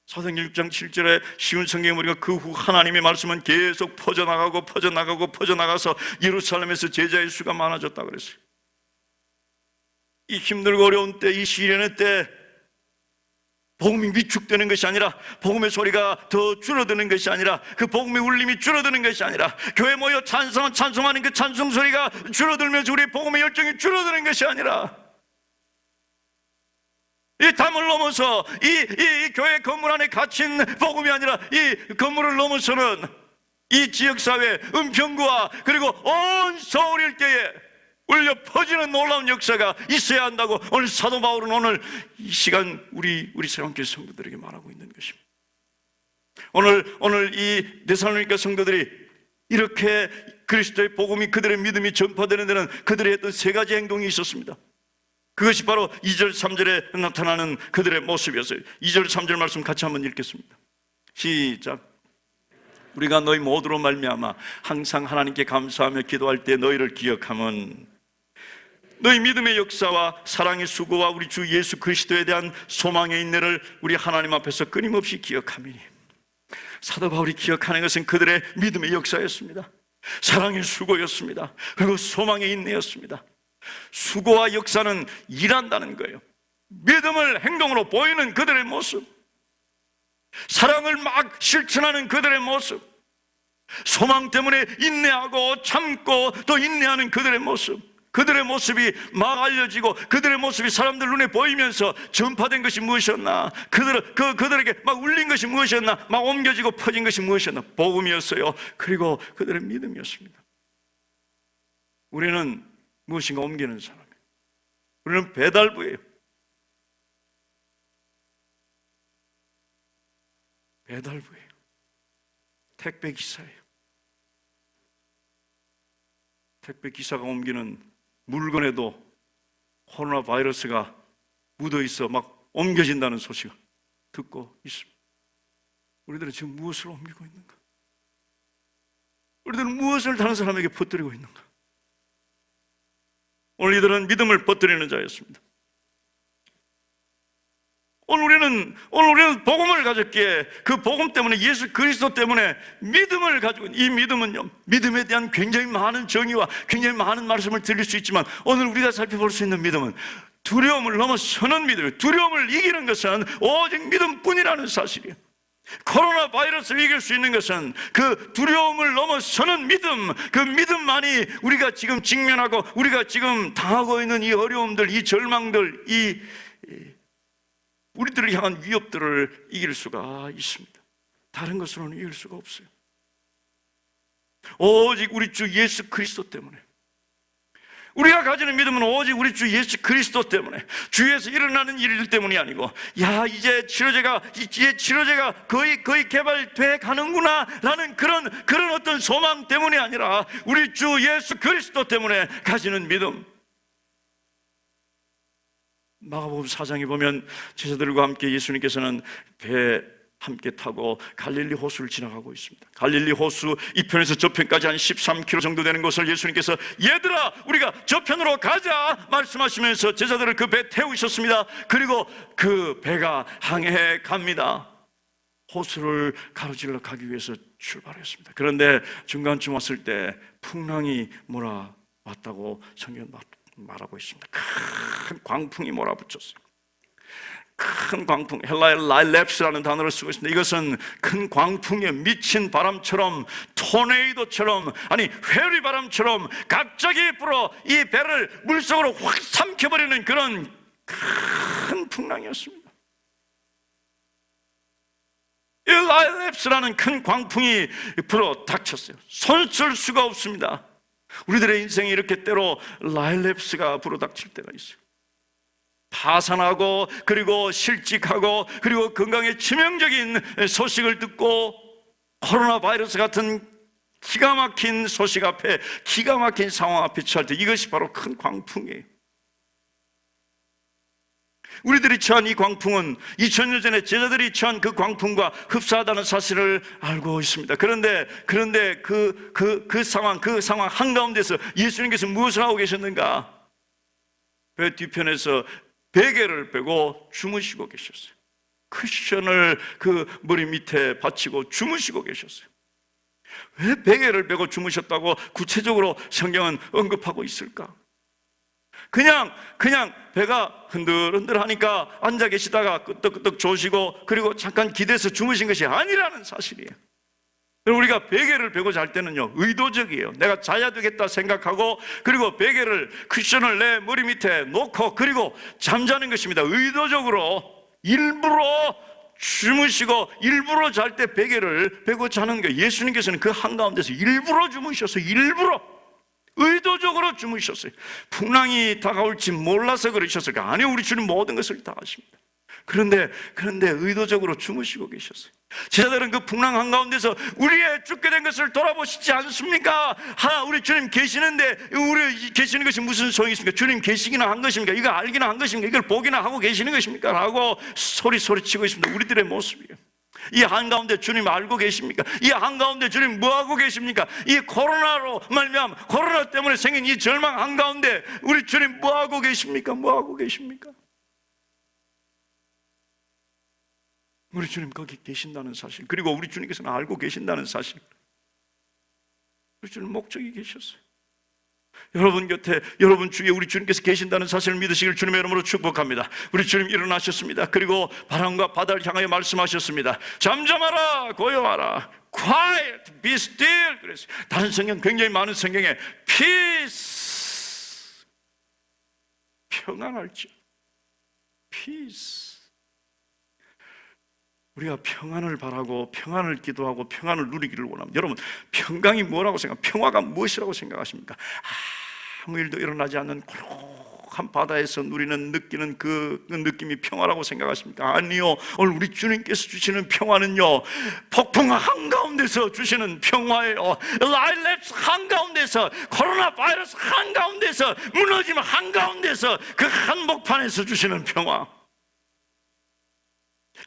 사도행전 6장 7절에 쉬운 성경에 보니까 그 후 하나님의 말씀은 계속 퍼져나가서 예루살렘에서 제자의 수가 많아졌다 그랬어요. 이 힘들고 어려운 때, 이 시련의 때 복음이 위축되는 것이 아니라, 복음의 소리가 더 줄어드는 것이 아니라, 그 복음의 울림이 줄어드는 것이 아니라, 교회 모여 찬송하는 그 찬송 소리가 줄어들면서 우리의 복음의 열정이 줄어드는 것이 아니라, 이 담을 넘어서 이 교회 건물 안에 갇힌 복음이 아니라 이 건물을 넘어서는 이 지역사회 은평구와 그리고 온 서울 일대에 울려 퍼지는 놀라운 역사가 있어야 한다고 오늘 사도 바울은 오늘 이 시간 우리 새롭게 성도들에게 말하고 있는 것입니다. 오늘 이 데살로니가 성도들이 이렇게 그리스도의 복음이 그들의 믿음이 전파되는 데는 그들의 했던 세 가지 행동이 있었습니다. 그것이 바로 2절 3절에 나타나는 그들의 모습이었어요. 2절 3절 말씀 같이 한번 읽겠습니다. 시작. 우리가 너희 모두로 말미암아 항상 하나님께 감사하며 기도할 때 너희를 기억함은 너희 믿음의 역사와 사랑의 수고와 우리 주 예수 그리스도에 대한 소망의 인내를 우리 하나님 앞에서 끊임없이 기억함이니. 사도 바울이 기억하는 것은 그들의 믿음의 역사였습니다. 사랑의 수고였습니다. 그리고 소망의 인내였습니다. 수고와 역사는 일한다는 거예요. 믿음을 행동으로 보이는 그들의 모습, 사랑을 막 실천하는 그들의 모습, 소망 때문에 인내하고 참고 또 인내하는 그들의 모습, 그들의 모습이 막 알려지고 그들의 모습이 사람들 눈에 보이면서 전파된 것이 무엇이었나, 그들에게 막 울린 것이 무엇이었나, 막 옮겨지고 퍼진 것이 무엇이었나, 복음이었어요. 그리고 그들의 믿음이었습니다. 우리는 무엇인가 옮기는 사람이에요. 우리는 배달부예요. 배달부예요. 택배 기사예요. 택배 기사가 옮기는 물건에도 코로나 바이러스가 묻어 있어 막 옮겨진다는 소식을 듣고 있습니다. 우리들은 지금 무엇을 옮기고 있는가? 우리들은 무엇을 다른 사람에게 퍼뜨리고 있는가? 오늘 이들은 믿음을 퍼뜨리는 자였습니다. 오늘 우리는 복음을 가졌기에 그 복음 때문에 예수 그리스도 때문에 믿음을 가지고 이 믿음은요, 믿음에 대한 굉장히 많은 정의와 굉장히 많은 말씀을 드릴 수 있지만 오늘 우리가 살펴볼 수 있는 믿음은 두려움을 넘어서는 믿음이에요. 두려움을 이기는 것은 오직 믿음뿐이라는 사실이에요. 코로나 바이러스를 이길 수 있는 것은 그 두려움을 넘어서는 믿음, 그 믿음만이 우리가 지금 직면하고 우리가 지금 당하고 있는 이 어려움들, 이 절망들, 우리들을 향한 위협들을 이길 수가 있습니다. 다른 것으로는 이길 수가 없어요. 오직 우리 주 예수 그리스도 때문에, 우리가 가지는 믿음은 오직 우리 주 예수 그리스도 때문에, 주위에서 일어나는 일들 때문이 아니고 이제 치료제가 거의 개발돼 가는구나 라는 그런 어떤 소망 때문이 아니라 우리 주 예수 그리스도 때문에 가지는 믿음. 마가복음 4장에 보면 제자들과 함께 예수님께서는 배에 함께 타고 갈릴리 호수를 지나가고 있습니다. 갈릴리 호수 이편에서 저편까지 한 13km 정도 되는 곳을 예수님께서 얘들아 우리가 저편으로 가자 말씀하시면서 제자들을 그 배에 태우셨습니다. 그리고 그 배가 항해해 갑니다. 호수를 가로질러 가기 위해서 출발했습니다. 그런데 중간쯤 왔을 때 풍랑이 몰아왔다고 성경은 말하고 있습니다. 큰 광풍이 몰아붙었어요. 큰 광풍, 헬라의 라일랩스라는 단어를 쓰고 있습니다. 이것은 큰 광풍에 미친 바람처럼, 토네이도처럼, 아니 회리바람처럼 갑자기 불어 이 배를 물속으로 확 삼켜버리는 그런 큰 풍랑이었습니다. 이 라일랩스라는 큰 광풍이 불어 닥쳤어요. 손쓸 수가 없습니다. 우리들의 인생이 이렇게 때로 라일랩스가 불어닥칠 때가 있어요. 파산하고 그리고 실직하고 그리고 건강에 치명적인 소식을 듣고 코로나 바이러스 같은 기가 막힌 소식 앞에, 기가 막힌 상황 앞에 처할 때 이것이 바로 큰 광풍이에요. 우리들이 처한 이 광풍은 2000년 전에 제자들이 처한 그 광풍과 흡사하다는 사실을 알고 있습니다. 그런데 그 상황 한가운데서 예수님께서 무엇을 하고 계셨는가? 배 뒤편에서 베개를 빼고 주무시고 계셨어요. 쿠션을 그 머리 밑에 받치고 주무시고 계셨어요. 왜 베개를 빼고 주무셨다고 구체적으로 성경은 언급하고 있을까? 그냥 배가 흔들흔들 하니까 앉아 계시다가 끄떡끄떡 조시고 그리고 잠깐 기대서 주무신 것이 아니라는 사실이에요. 우리가 베개를 베고 잘 때는요, 의도적이에요. 내가 자야 되겠다 생각하고, 그리고 베개를, 쿠션을 내 머리 밑에 놓고, 그리고 잠자는 것입니다. 의도적으로, 일부러 주무시고, 일부러 잘 때 베개를 베고 자는 거예요. 예수님께서는 그 한가운데서 일부러 주무셨어요. 일부러. 의도적으로 주무셨어요. 풍랑이 다가올지 몰라서 그러셨을까? 아니요, 우리 주님 모든 것을 다 아십니다. 그런데 의도적으로 주무시고 계셨어요. 제자들은 그 풍랑 한가운데서 우리의 죽게 된 것을 돌아보시지 않습니까? 우리 주님 계시는데 우리 계시는 것이 무슨 소용이 있습니까? 주님 계시기나 한 것입니까? 이거 알기나 한 것입니까? 이걸 보기나 하고 계시는 것입니까? 라고 소리치고 있습니다. 우리들의 모습이에요. 이 한가운데 주님 알고 계십니까? 이 한가운데 주님 뭐하고 계십니까? 이 코로나로 말미암아, 코로나 때문에 생긴 이 절망 한가운데 우리 주님 뭐하고 계십니까? 뭐하고 계십니까? 우리 주님 거기 계신다는 사실, 그리고 우리 주님께서는 알고 계신다는 사실, 우리 주님 목적이 계셨어요. 여러분 곁에, 여러분 주위에 우리 주님께서 계신다는 사실을 믿으시길 주님의 이름으로 축복합니다. 우리 주님 일어나셨습니다. 그리고 바람과 바다를 향하여 말씀하셨습니다. 잠잠하라, 고요하라. Quiet, be still. 그랬어요. 다른 성경, 굉장히 많은 성경에 peace, 평안할지, peace. 우리가 평안을 바라고 평안을 기도하고 평안을 누리기를 원합니다. 여러분, 평강이 뭐라고 생각합니까? 평화가 무엇이라고 생각하십니까? 아무 일도 일어나지 않는 고독한 바다에서 느끼는 그 느낌이 평화라고 생각하십니까? 아니요. 오늘 우리 주님께서 주시는 평화는요, 폭풍 한가운데서 주시는 평화예요. 라일랩스 한가운데서, 코로나 바이러스 한가운데서, 무너짐 한가운데서, 그 한복판에서 주시는 평화,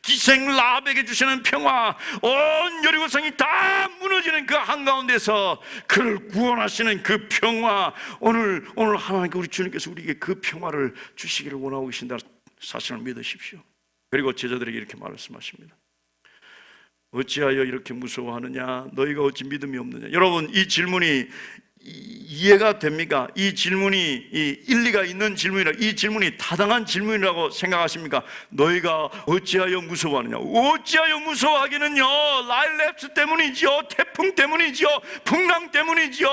기생 라합에게 주시는 평화, 온 여리고성이 다 무너지는 그 한가운데서 그를 구원하시는 그 평화, 오늘 하나님께 우리 주님께서 우리에게 그 평화를 주시기를 원하고 계신다는 사실을 믿으십시오. 그리고 제자들에게 이렇게 말씀하십니다. 어찌하여 이렇게 무서워하느냐? 너희가 어찌 믿음이 없느냐? 여러분, 이 질문이 이해가 됩니까? 이 질문이 일리가 있는 질문이라, 이 질문이 타당한 질문이라고 생각하십니까? 너희가 어찌하여 무서워하느냐? 어찌하여 무서워하기는요, 라일랩스 때문이죠, 태풍 때문이죠, 풍랑 때문이죠,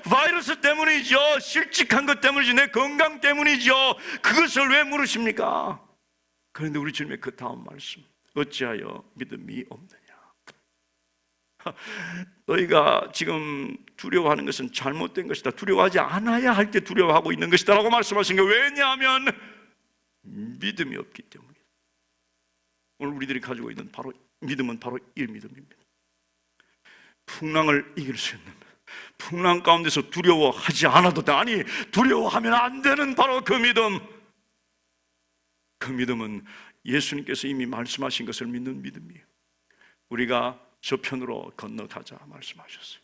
바이러스 때문이죠, 실직한 것 때문이죠, 내 건강 때문이죠. 그것을 왜 물으십니까? 그런데 우리 주님의 그 다음 말씀, 어찌하여 믿음이 없느냐? 너희가 지금 두려워하는 것은 잘못된 것이다. 두려워하지 않아야 할 때 두려워하고 있는 것이다 라고 말씀하신 거예요. 왜냐하면 믿음이 없기 때문이다. 오늘 우리들이 가지고 있는 바로 믿음은 바로 이 믿음입니다. 풍랑을 이길 수 있는, 풍랑 가운데서 두려워하지 않아도 돼. 아니, 두려워하면 안 되는 바로 그 믿음. 그 믿음은 예수님께서 이미 말씀하신 것을 믿는 믿음이에요. 우리가 저편으로 건너가자 말씀하셨어요.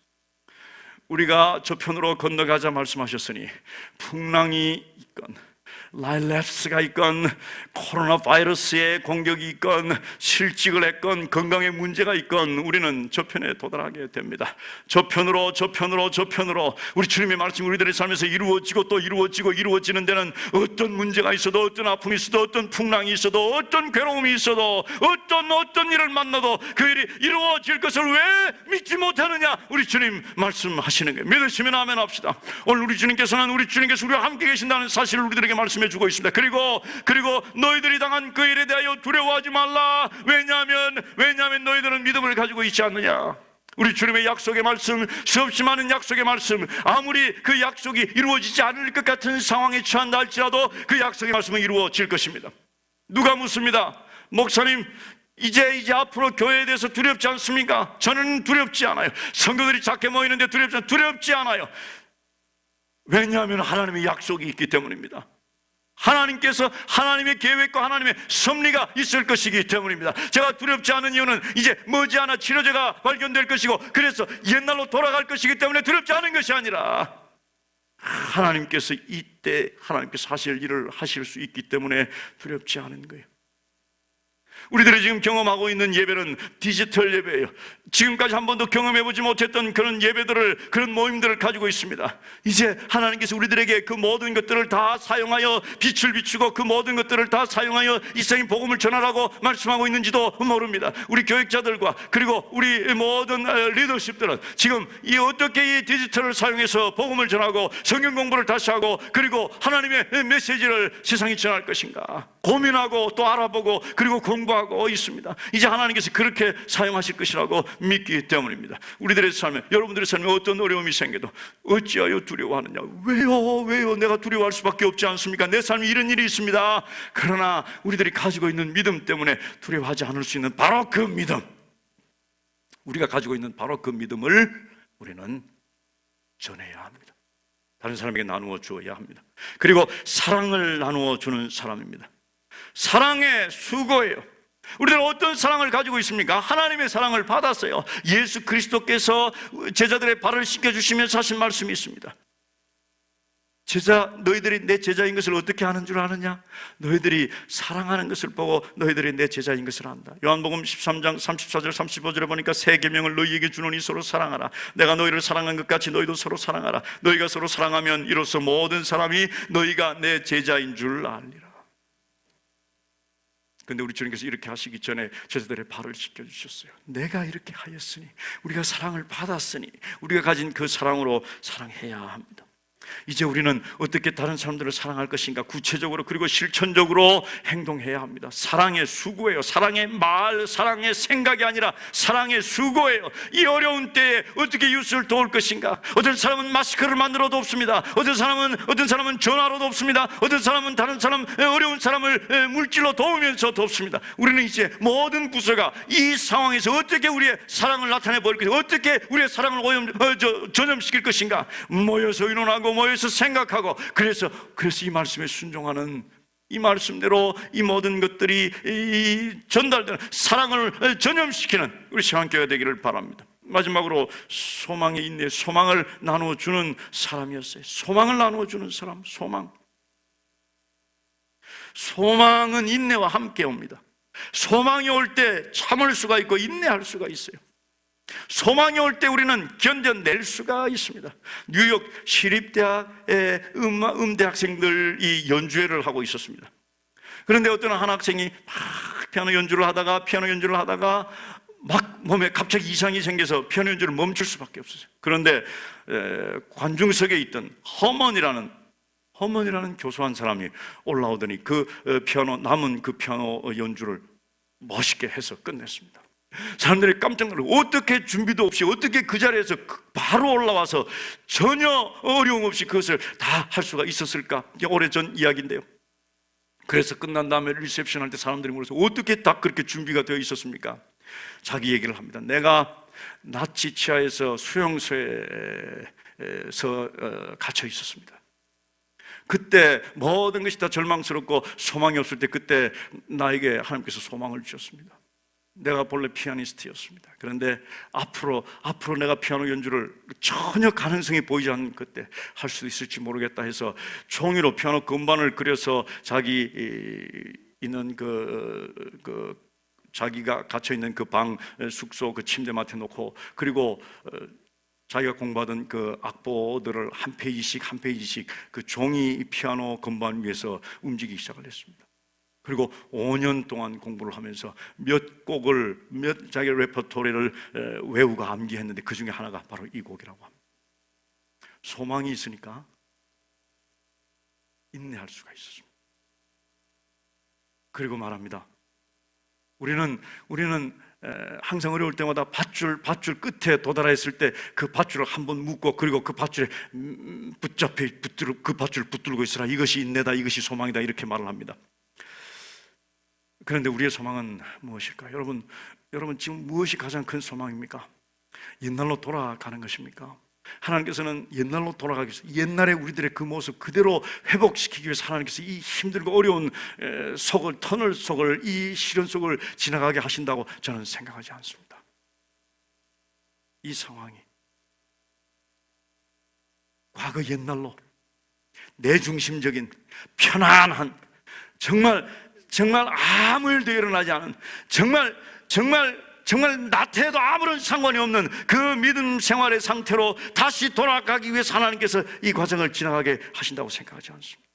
우리가 저편으로 건너가자 말씀하셨으니 풍랑이 있건 라일랩스가 있건 코로나 바이러스의 공격이 있건 실직을 했건 건강에 문제가 있건 우리는 저편에 도달하게 됩니다. 저편으로 우리 주님의 말씀이 우리들의 삶에서 이루어지고 또 이루어지는 데는 어떤 문제가 있어도, 어떤 아픔이 있어도, 어떤 풍랑이 있어도, 어떤 괴로움이 있어도, 어떤 일을 만나도 그 일이 이루어질 것을 왜 믿지 못하느냐? 우리 주님 말씀하시는 거예요. 믿으시면 아멘 합시다. 오늘 우리 주님께서 우리와 함께 계신다는 사실을 우리들에게 말씀해 주고 있습니다. 그리고 너희들이 당한 그 일에 대하여 두려워하지 말라. 왜냐하면 너희들은 믿음을 가지고 있지 않느냐. 우리 주님의 약속의 말씀, 수없이 많은 약속의 말씀, 아무리 그 약속이 이루어지지 않을 것 같은 상황에 처한다 할지라도 그 약속의 말씀은 이루어질 것입니다. 누가 묻습니다. 목사님, 이제 앞으로 교회에 대해서 두렵지 않습니까? 저는 두렵지 않아요. 성도들이 작게 모이는데 두렵지 않아요. 왜냐하면 하나님의 약속이 있기 때문입니다. 하나님께서 하나님의 계획과 하나님의 섭리가 있을 것이기 때문입니다. 제가 두렵지 않은 이유는 이제 머지않아 치료제가 발견될 것이고, 그래서 옛날로 돌아갈 것이기 때문에 두렵지 않은 것이 아니라 하나님께서 이때 하나님께서 하실 일을 하실 수 있기 때문에 두렵지 않은 거예요. 우리들이 지금 경험하고 있는 예배는 디지털 예배예요. 지금까지 한 번도 경험해보지 못했던 그런 예배들을, 그런 모임들을 가지고 있습니다. 이제 하나님께서 우리들에게 그 모든 것들을 다 사용하여 빛을 비추고 그 모든 것들을 다 사용하여 이 세상에 복음을 전하라고 말씀하고 있는지도 모릅니다. 우리 교육자들과 그리고 우리 모든 리더십들은 지금 이 어떻게 이 디지털을 사용해서 복음을 전하고 성경 공부를 다시 하고 그리고 하나님의 메시지를 세상에 전할 것인가 고민하고 또 알아보고 그리고 공부하고 있습니다. 이제 하나님께서 그렇게 사용하실 것이라고 믿기 때문입니다. 우리들의 삶에, 여러분들의 삶에 어떤 어려움이 생겨도 어찌하여 두려워하느냐? 왜요? 내가 두려워할 수밖에 없지 않습니까? 내 삶에 이런 일이 있습니다. 그러나 우리들이 가지고 있는 믿음 때문에 두려워하지 않을 수 있는 바로 그 믿음, 우리가 가지고 있는 바로 그 믿음을 우리는 전해야 합니다. 다른 사람에게 나누어 주어야 합니다. 그리고 사랑을 나누어 주는 사람입니다. 사랑의 수고예요. 우리들은 어떤 사랑을 가지고 있습니까? 하나님의 사랑을 받았어요. 예수 그리스도께서 제자들의 발을 씻겨주시면서 하신 말씀이 있습니다. 너희들이 내 제자인 것을 어떻게 아는 줄 아느냐? 너희들이 사랑하는 것을 보고 너희들이 내 제자인 것을 안다. 요한복음 13장 34절 35절에 보니까 새 계명을 너희에게 주노니 서로 사랑하라. 내가 너희를 사랑한 것 같이 너희도 서로 사랑하라. 너희가 서로 사랑하면 이로써 모든 사람이 너희가 내 제자인 줄 알리라. 근데 우리 주님께서 이렇게 하시기 전에 제자들의 발을 씻겨주셨어요. 내가 이렇게 하였으니, 우리가 사랑을 받았으니 우리가 가진 그 사랑으로 사랑해야 합니다. 이제 우리는 어떻게 다른 사람들을 사랑할 것인가 구체적으로 그리고 실천적으로 행동해야 합니다. 사랑의 수고예요. 사랑의 말, 사랑의 생각이 아니라 사랑의 수고예요. 이 어려운 때에 어떻게 이웃을 도울 것인가. 어떤 사람은 마스크를 만들어 돕습니다. 어떤 사람은 전화로 돕습니다. 어떤 사람은 다른 사람, 어려운 사람을 물질로 도우면서 돕습니다. 우리는 이제 모든 부서가 이 상황에서 어떻게 우리의 사랑을 나타내 볼 것인가, 어떻게 우리의 사랑을 전염시킬 것인가, 모여서 의논하고 모여서 생각하고 그래서 이 말씀에 순종하는, 이 말씀대로 이 모든 것들이 전달되는 사랑을 전염시키는 우리 세환교회가 되기를 바랍니다. 마지막으로 소망의 인내, 소망을 나누어주는 사람이었어요. 소망을 나누어주는 사람, 소망은 인내와 함께 옵니다. 소망이 올 때 참을 수가 있고 인내할 수가 있어요. 소망이 올 때 우리는 견뎌낼 수가 있습니다. 뉴욕 시립대학의 음대학생들이 연주회를 하고 있었습니다. 그런데 어떤 한 학생이 막 피아노 연주를 하다가 막 몸에 갑자기 이상이 생겨서 피아노 연주를 멈출 수밖에 없었어요. 그런데 관중석에 있던 허먼이라는 교수한 사람이 올라오더니 남은 그 피아노 연주를 멋있게 해서 끝냈습니다. 사람들이 깜짝 놀라고, 어떻게 준비도 없이 어떻게 그 자리에서 바로 올라와서 전혀 어려움 없이 그것을 다 할 수가 있었을까? 이게 오래전 이야기인데요. 그래서 끝난 다음에 리셉션 할 때 사람들이 물어서 어떻게 다 그렇게 준비가 되어 있었습니까? 자기 얘기를 합니다. 내가 나치 치하에서 수용소에서 갇혀 있었습니다. 그때 모든 것이 다 절망스럽고 소망이 없을 때 그때 나에게 하나님께서 소망을 주셨습니다. 내가 본래 피아니스트였습니다. 그런데 앞으로 내가 피아노 연주를 전혀 가능성이 보이지 않는 그때 할 수 있을지 모르겠다 해서 종이로 피아노 건반을 그려서 자기 있는 자기가 갇혀 있는 그 방 숙소 그 침대맡에 놓고, 그리고 자기가 공부하던 그 악보들을 한 페이지씩 그 종이 피아노 건반 위에서 움직이기 시작을 했습니다. 그리고 5년 동안 공부를 하면서 자기 레퍼토리를 외우고 암기했는데 그 중에 하나가 바로 이 곡이라고 합니다. 소망이 있으니까 인내할 수가 있었습니다. 그리고 말합니다. 우리는 항상 어려울 때마다 밧줄 끝에 도달했을 때 그 밧줄을 한번 묶고 그리고 그 밧줄에 그 밧줄을 붙들고 있으라. 이것이 인내다, 이것이 소망이다, 이렇게 말을 합니다. 그런데 우리의 소망은 무엇일까? 여러분 지금 무엇이 가장 큰 소망입니까? 옛날로 돌아가는 것입니까? 하나님께서는 옛날로 돌아가기 위해서, 옛날에 우리들의 그 모습 그대로 회복시키기 위해서 하나님께서 이 힘들고 어려운 터널 속을, 이 시련 속을 지나가게 하신다고 저는 생각하지 않습니다. 이 상황이 과거 옛날로 내중심적인 편안한, 정말 정말 아무 일도 일어나지 않은, 정말 나태해도 아무런 상관이 없는 그 믿음 생활의 상태로 다시 돌아가기 위해서 하나님께서 이 과정을 지나가게 하신다고 생각하지 않습니다.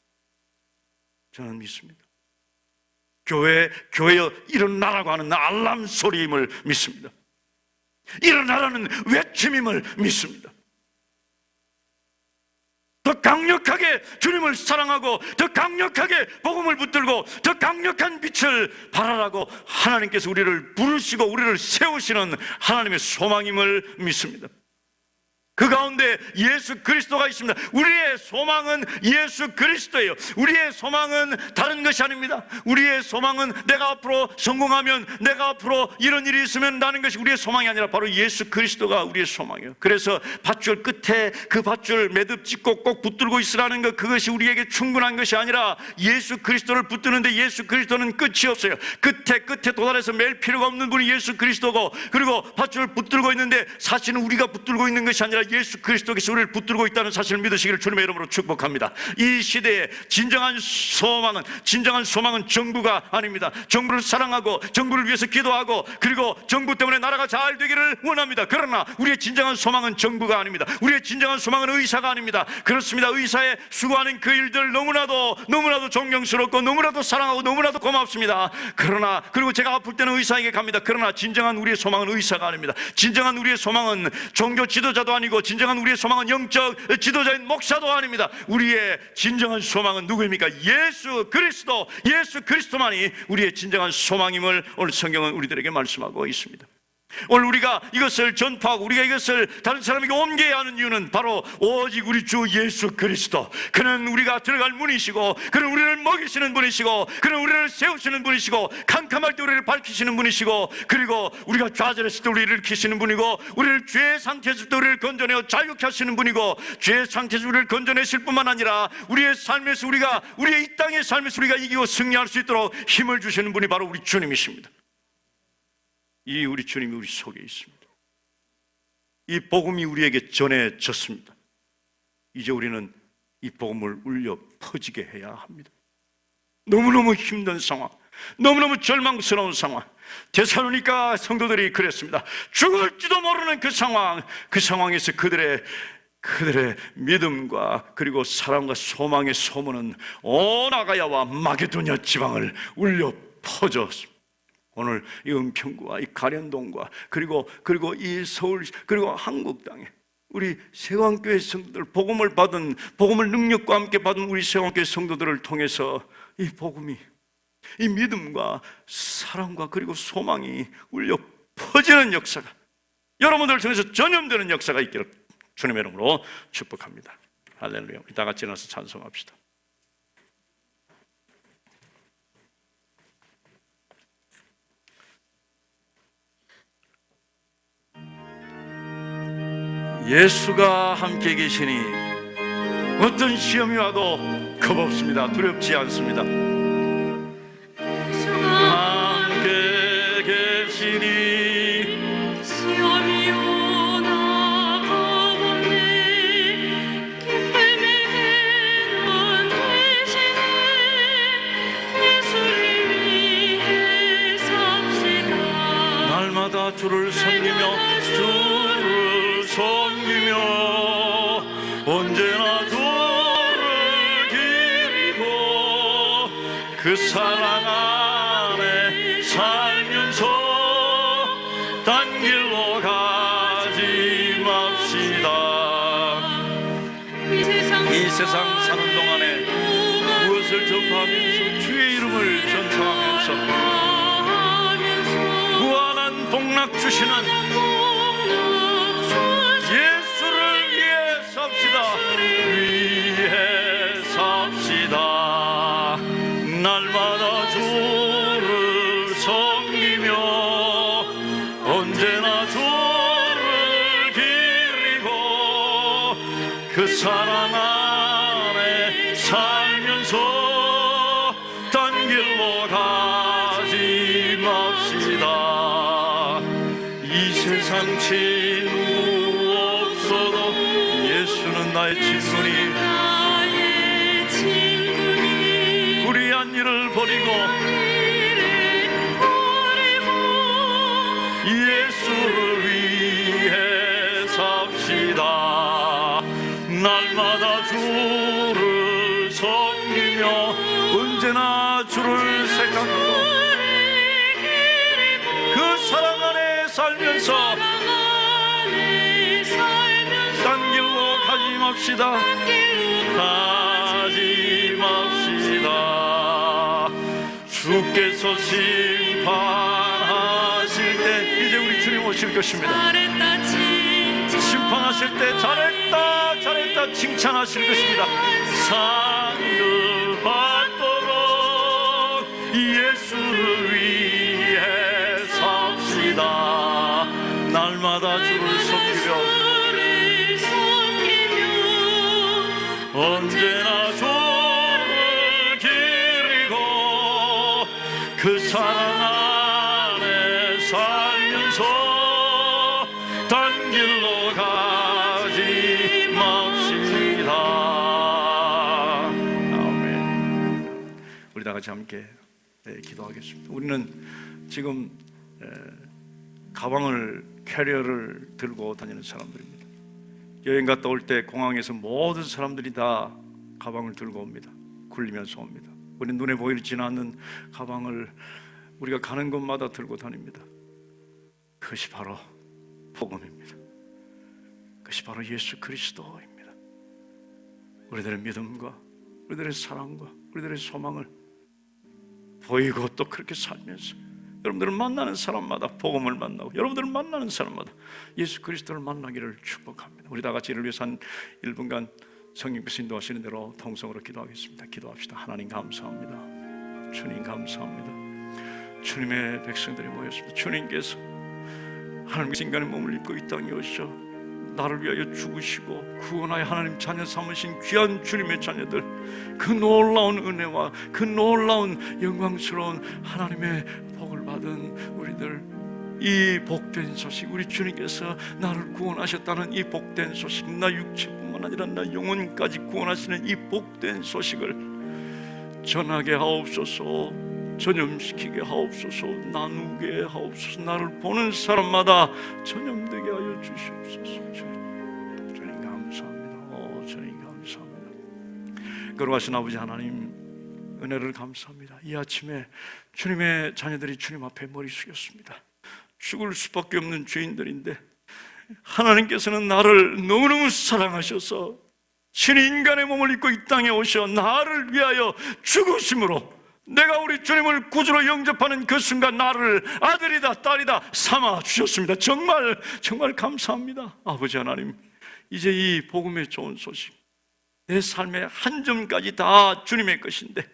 저는 믿습니다. 교회여 일어나라고 하는 알람 소리임을 믿습니다. 일어나라는 외침임을 믿습니다. 더 강력하게 주님을 사랑하고 더 강력하게 복음을 붙들고 더 강력한 빛을 발하라고 하나님께서 우리를 부르시고 우리를 세우시는 하나님의 소망임을 믿습니다. 그 가운데 예수 그리스도가 있습니다. 우리의 소망은 예수 그리스도예요. 우리의 소망은 다른 것이 아닙니다. 우리의 소망은 내가 앞으로 성공하면, 내가 앞으로 이런 일이 있으면 나는 것이 우리의 소망이 아니라 바로 예수 그리스도가 우리의 소망이에요. 그래서 밧줄 끝에 그 밧줄 매듭 짓고 꼭 붙들고 있으라는 것, 그것이 우리에게 충분한 것이 아니라 예수 그리스도를 붙드는데 예수 그리스도는 끝이 없어요. 끝에 도달해서 맬 필요가 없는 분이 예수 그리스도고, 그리고 밧줄을 붙들고 있는데 사실은 우리가 붙들고 있는 것이 아니라 예수 그리스도께서 우리를 붙들고 있다는 사실을 믿으시기를 주님의 이름으로 축복합니다. 이 시대에 진정한 소망은 정부가 아닙니다. 정부를 사랑하고 정부를 위해서 기도하고 그리고 정부 때문에 나라가 잘 되기를 원합니다. 그러나 우리의 진정한 소망은 정부가 아닙니다. 우리의 진정한 소망은 의사가 아닙니다. 그렇습니다. 의사에 수고하는 그 일들 너무나도 존경스럽고 너무나도 사랑하고 너무나도 고맙습니다. 그러나 그리고 제가 아플 때는 의사에게 갑니다. 그러나 진정한 우리의 소망은 의사가 아닙니다. 진정한 우리의 소망은 종교 지도자도 아니고 진정한 우리의 소망은 영적 지도자인 목사도 아닙니다. 우리의 진정한 소망은 누구입니까? 예수 그리스도만이 우리의 진정한 소망임을 오늘 성경은 우리들에게 말씀하고 있습니다. 오늘 우리가 이것을 전파하고 우리가 이것을 다른 사람에게 옮겨야 하는 이유는 바로 오직 우리 주 예수 그리스도, 그는 우리가 들어갈 문이시고 그는 우리를 먹이시는 분이시고 그는 우리를 세우시는 분이시고 캄캄할 때 우리를 밝히시는 분이시고 그리고 우리가 좌절했을 때 우리를 일으키시는 분이고 우리를 죄의 상태에서 우리를 건져내어 자유케 하시는 분이고 죄의 상태에서 우리를 건져내실 뿐만 아니라 우리의 삶에서 우리의 이 땅의 삶에서 우리가 이기고 승리할 수 있도록 힘을 주시는 분이 바로 우리 주님이십니다. 이 우리 주님이 우리 속에 있습니다. 이 복음이 우리에게 전해졌습니다. 이제 우리는 이 복음을 울려 퍼지게 해야 합니다. 너무너무 힘든 상황, 너무너무 절망스러운 상황, 데살로니가 성도들이 그랬습니다. 죽을지도 모르는 그 상황에서 그들의 믿음과 그리고 사랑과 소망의 소문은 온 아가야와 마게도냐 지방을 울려 퍼졌습니다. 오늘 이 은평구와 이 가련동과 그리고 이 서울 그리고 한국 땅에 우리 세왕교회 성도들 복음을 능력과 함께 받은 우리 세왕교회 성도들을 통해서 이 복음이, 이 믿음과 사랑과 그리고 소망이 울려 퍼지는 역사가 여러분들을 통해서 전염되는 역사가 있기를 주님의 이름으로 축복합니다. 할렐루야. 다 같이 일어나서 찬송합시다. 예수가 함께 계시니 어떤 시험이 와도 겁없습니다. 두렵지 않습니다. 예수가 함께 계시니 시험이 오나 겁없네. 기쁨의 근원 되시네. 예수를 위해 삽시다. 날마다 주를 섬기며 언제나 주를 기리고 그 사랑 안에 살면서 딴 길로 가지 맙시다. 이 세상 사는 동안에 무엇을 전파하면서 주의 이름을 전파하면서 무한한 복락 주시는 위해 삽시다. 날마다 주를 섬기며 언제나 주를 기리고 그 사랑 안에 살면서 딴 길로 가지 맙시다. 이 세상 친구 없어도 예수는 나의 친구니 우리 선한 일을 버리고 예수를 위해 삽시다. 날마다 주를 섬기며 언제나 주를 생각하고 그 사랑 안에 살면서 딴 길로 가지 맙시다. 가지 맙시다. 주께서 심판하실 때 이제 우리 주님 오실 것입니다. 심판하실 때 잘했다 잘했다 칭찬하실 것입니다. 상을 받도록 예수를 위해 삽시다. 날마다 주를 섬기며 언제나 주를 기리고 그 사랑 안에 살면서 딴 길로 가지 맙시다. 아멘. 우리 다 같이 함께 기도하겠습니다. 우리는 지금 가방을 캐리어를 들고 다니는 사람들입니다. 여행 갔다 올 때 공항에서 모든 사람들이 다 가방을 들고 옵니다. 굴리면서 옵니다. 우리 눈에 보이지 않는 가방을 우리가 가는 곳마다 들고 다닙니다. 그것이 바로 복음입니다. 그것이 바로 예수 그리스도입니다. 우리들의 믿음과 우리들의 사랑과 우리들의 소망을 보이고 또 그렇게 살면서 여러분들을 만나는 사람마다 복음을 만나고 여러분들을 만나는 사람마다 예수 그리스도를 만나기를 축복합니다. 우리 다 같이 이를 위해서 한 1분간 성령께서 인도하시는 대로 통성으로 기도하겠습니다. 기도합시다. 하나님 감사합니다. 주님 감사합니다. 주님의 백성들이 모였습니다. 주님께서 하나님께서 인간의 몸을 입고 이 땅에 오셔 나를 위하여 죽으시고 구원하여 하나님 자녀 삼으신 귀한 주님의 자녀들, 그 놀라운 은혜와 그 놀라운 영광스러운 하나님의 복을 받은 우리들, 이 복된 소식, 우리 주님께서 나를 구원하셨다는 이 복된 소식, 나 육체뿐만 아니라 나 영혼까지 구원하시는 이 복된 소식을 전하게 하옵소서, 전염시키게 하옵소서, 나누게 하옵소서. 나를 보는 사람마다 전염되게 하여 주시옵소서. 주님 감사합니다. 주님 감사합니다. 거룩하신 아버지 하나님, 은혜를 감사합니다. 이 아침에 주님의 자녀들이 주님 앞에 머리 숙였습니다. 죽을 수밖에 없는 죄인들인데 하나님께서는 나를 너무너무 사랑하셔서 신이 인간의 몸을 입고 이 땅에 오셔 나를 위하여 죽으심으로 내가 우리 주님을 구주로 영접하는 그 순간 나를 아들이다 딸이다 삼아 주셨습니다. 정말 정말 감사합니다. 아버지 하나님, 이제 이 복음의 좋은 소식, 내 삶의 한 점까지 다 주님의 것인데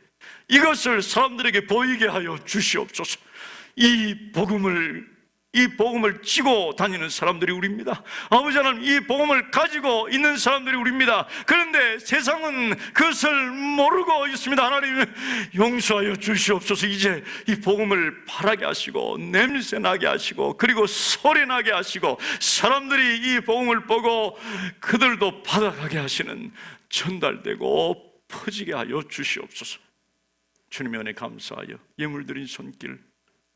이것을 사람들에게 보이게 하여 주시옵소서. 이 복음을 지고 다니는 사람들이 우리입니다. 아버지 하나님, 이 복음을 가지고 있는 사람들이 우리입니다. 그런데 세상은 그것을 모르고 있습니다. 하나님 용서하여 주시옵소서. 이제 이 복음을 바라게 하시고 냄새 나게 하시고 그리고 소리 나게 하시고 사람들이 이 복음을 보고 그들도 받아가게 하시는, 전달되고 퍼지게 하여 주시옵소서. 주님의 은혜 감사하여 예물 드린 손길,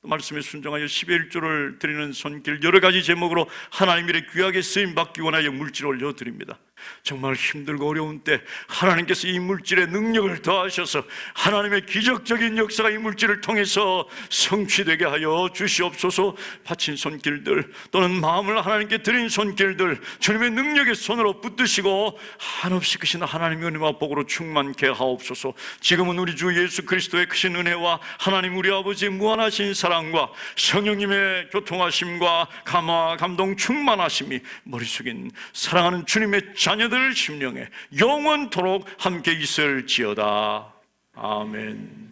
또 말씀에 순종하여 11조를 드리는 손길, 여러 가지 제목으로 하나님 일에 귀하게 쓰임받기 원하여 물질을 올려드립니다. 정말 힘들고 어려운 때 하나님께서 이 물질의 능력을 더하셔서 하나님의 기적적인 역사가 이 물질을 통해서 성취되게 하여 주시옵소서. 바친 손길들 또는 마음을 하나님께 드린 손길들 주님의 능력의 손으로 붙드시고 한없이 크신 하나님의 은혜와 복으로 충만케 하옵소서. 지금은 우리 주 예수 그리스도의 크신 은혜와 하나님 우리 아버지의 무한하신 사랑과 성령님의 교통하심과 감화 감동 충만하심이 머리 숙인 사랑하는 주님의 자녀들 심령에 영원토록 함께 있을지어다. 아멘.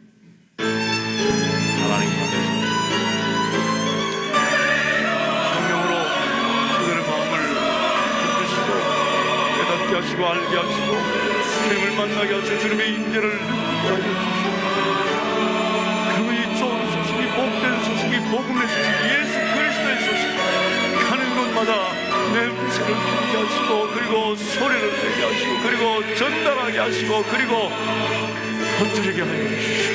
하나님 감사합니다. 성령으로 그들의 마음을 붙드시고 깨닫게 하시고 알게 하시고 주님을 만나게 하시고 주님의 인재를 느끼게 하여 주시옵소서. 그리고 이 좋은 소식이, 복된 소식이, 복음의 소식, 예수 그리스도의 소식 가는 곳마다 냄새를 피게 하시고 그리고 소리를 내게 하시고 그리고 전달하게 하시고 그리고 퍼뜨리게 하여 주시옵소서.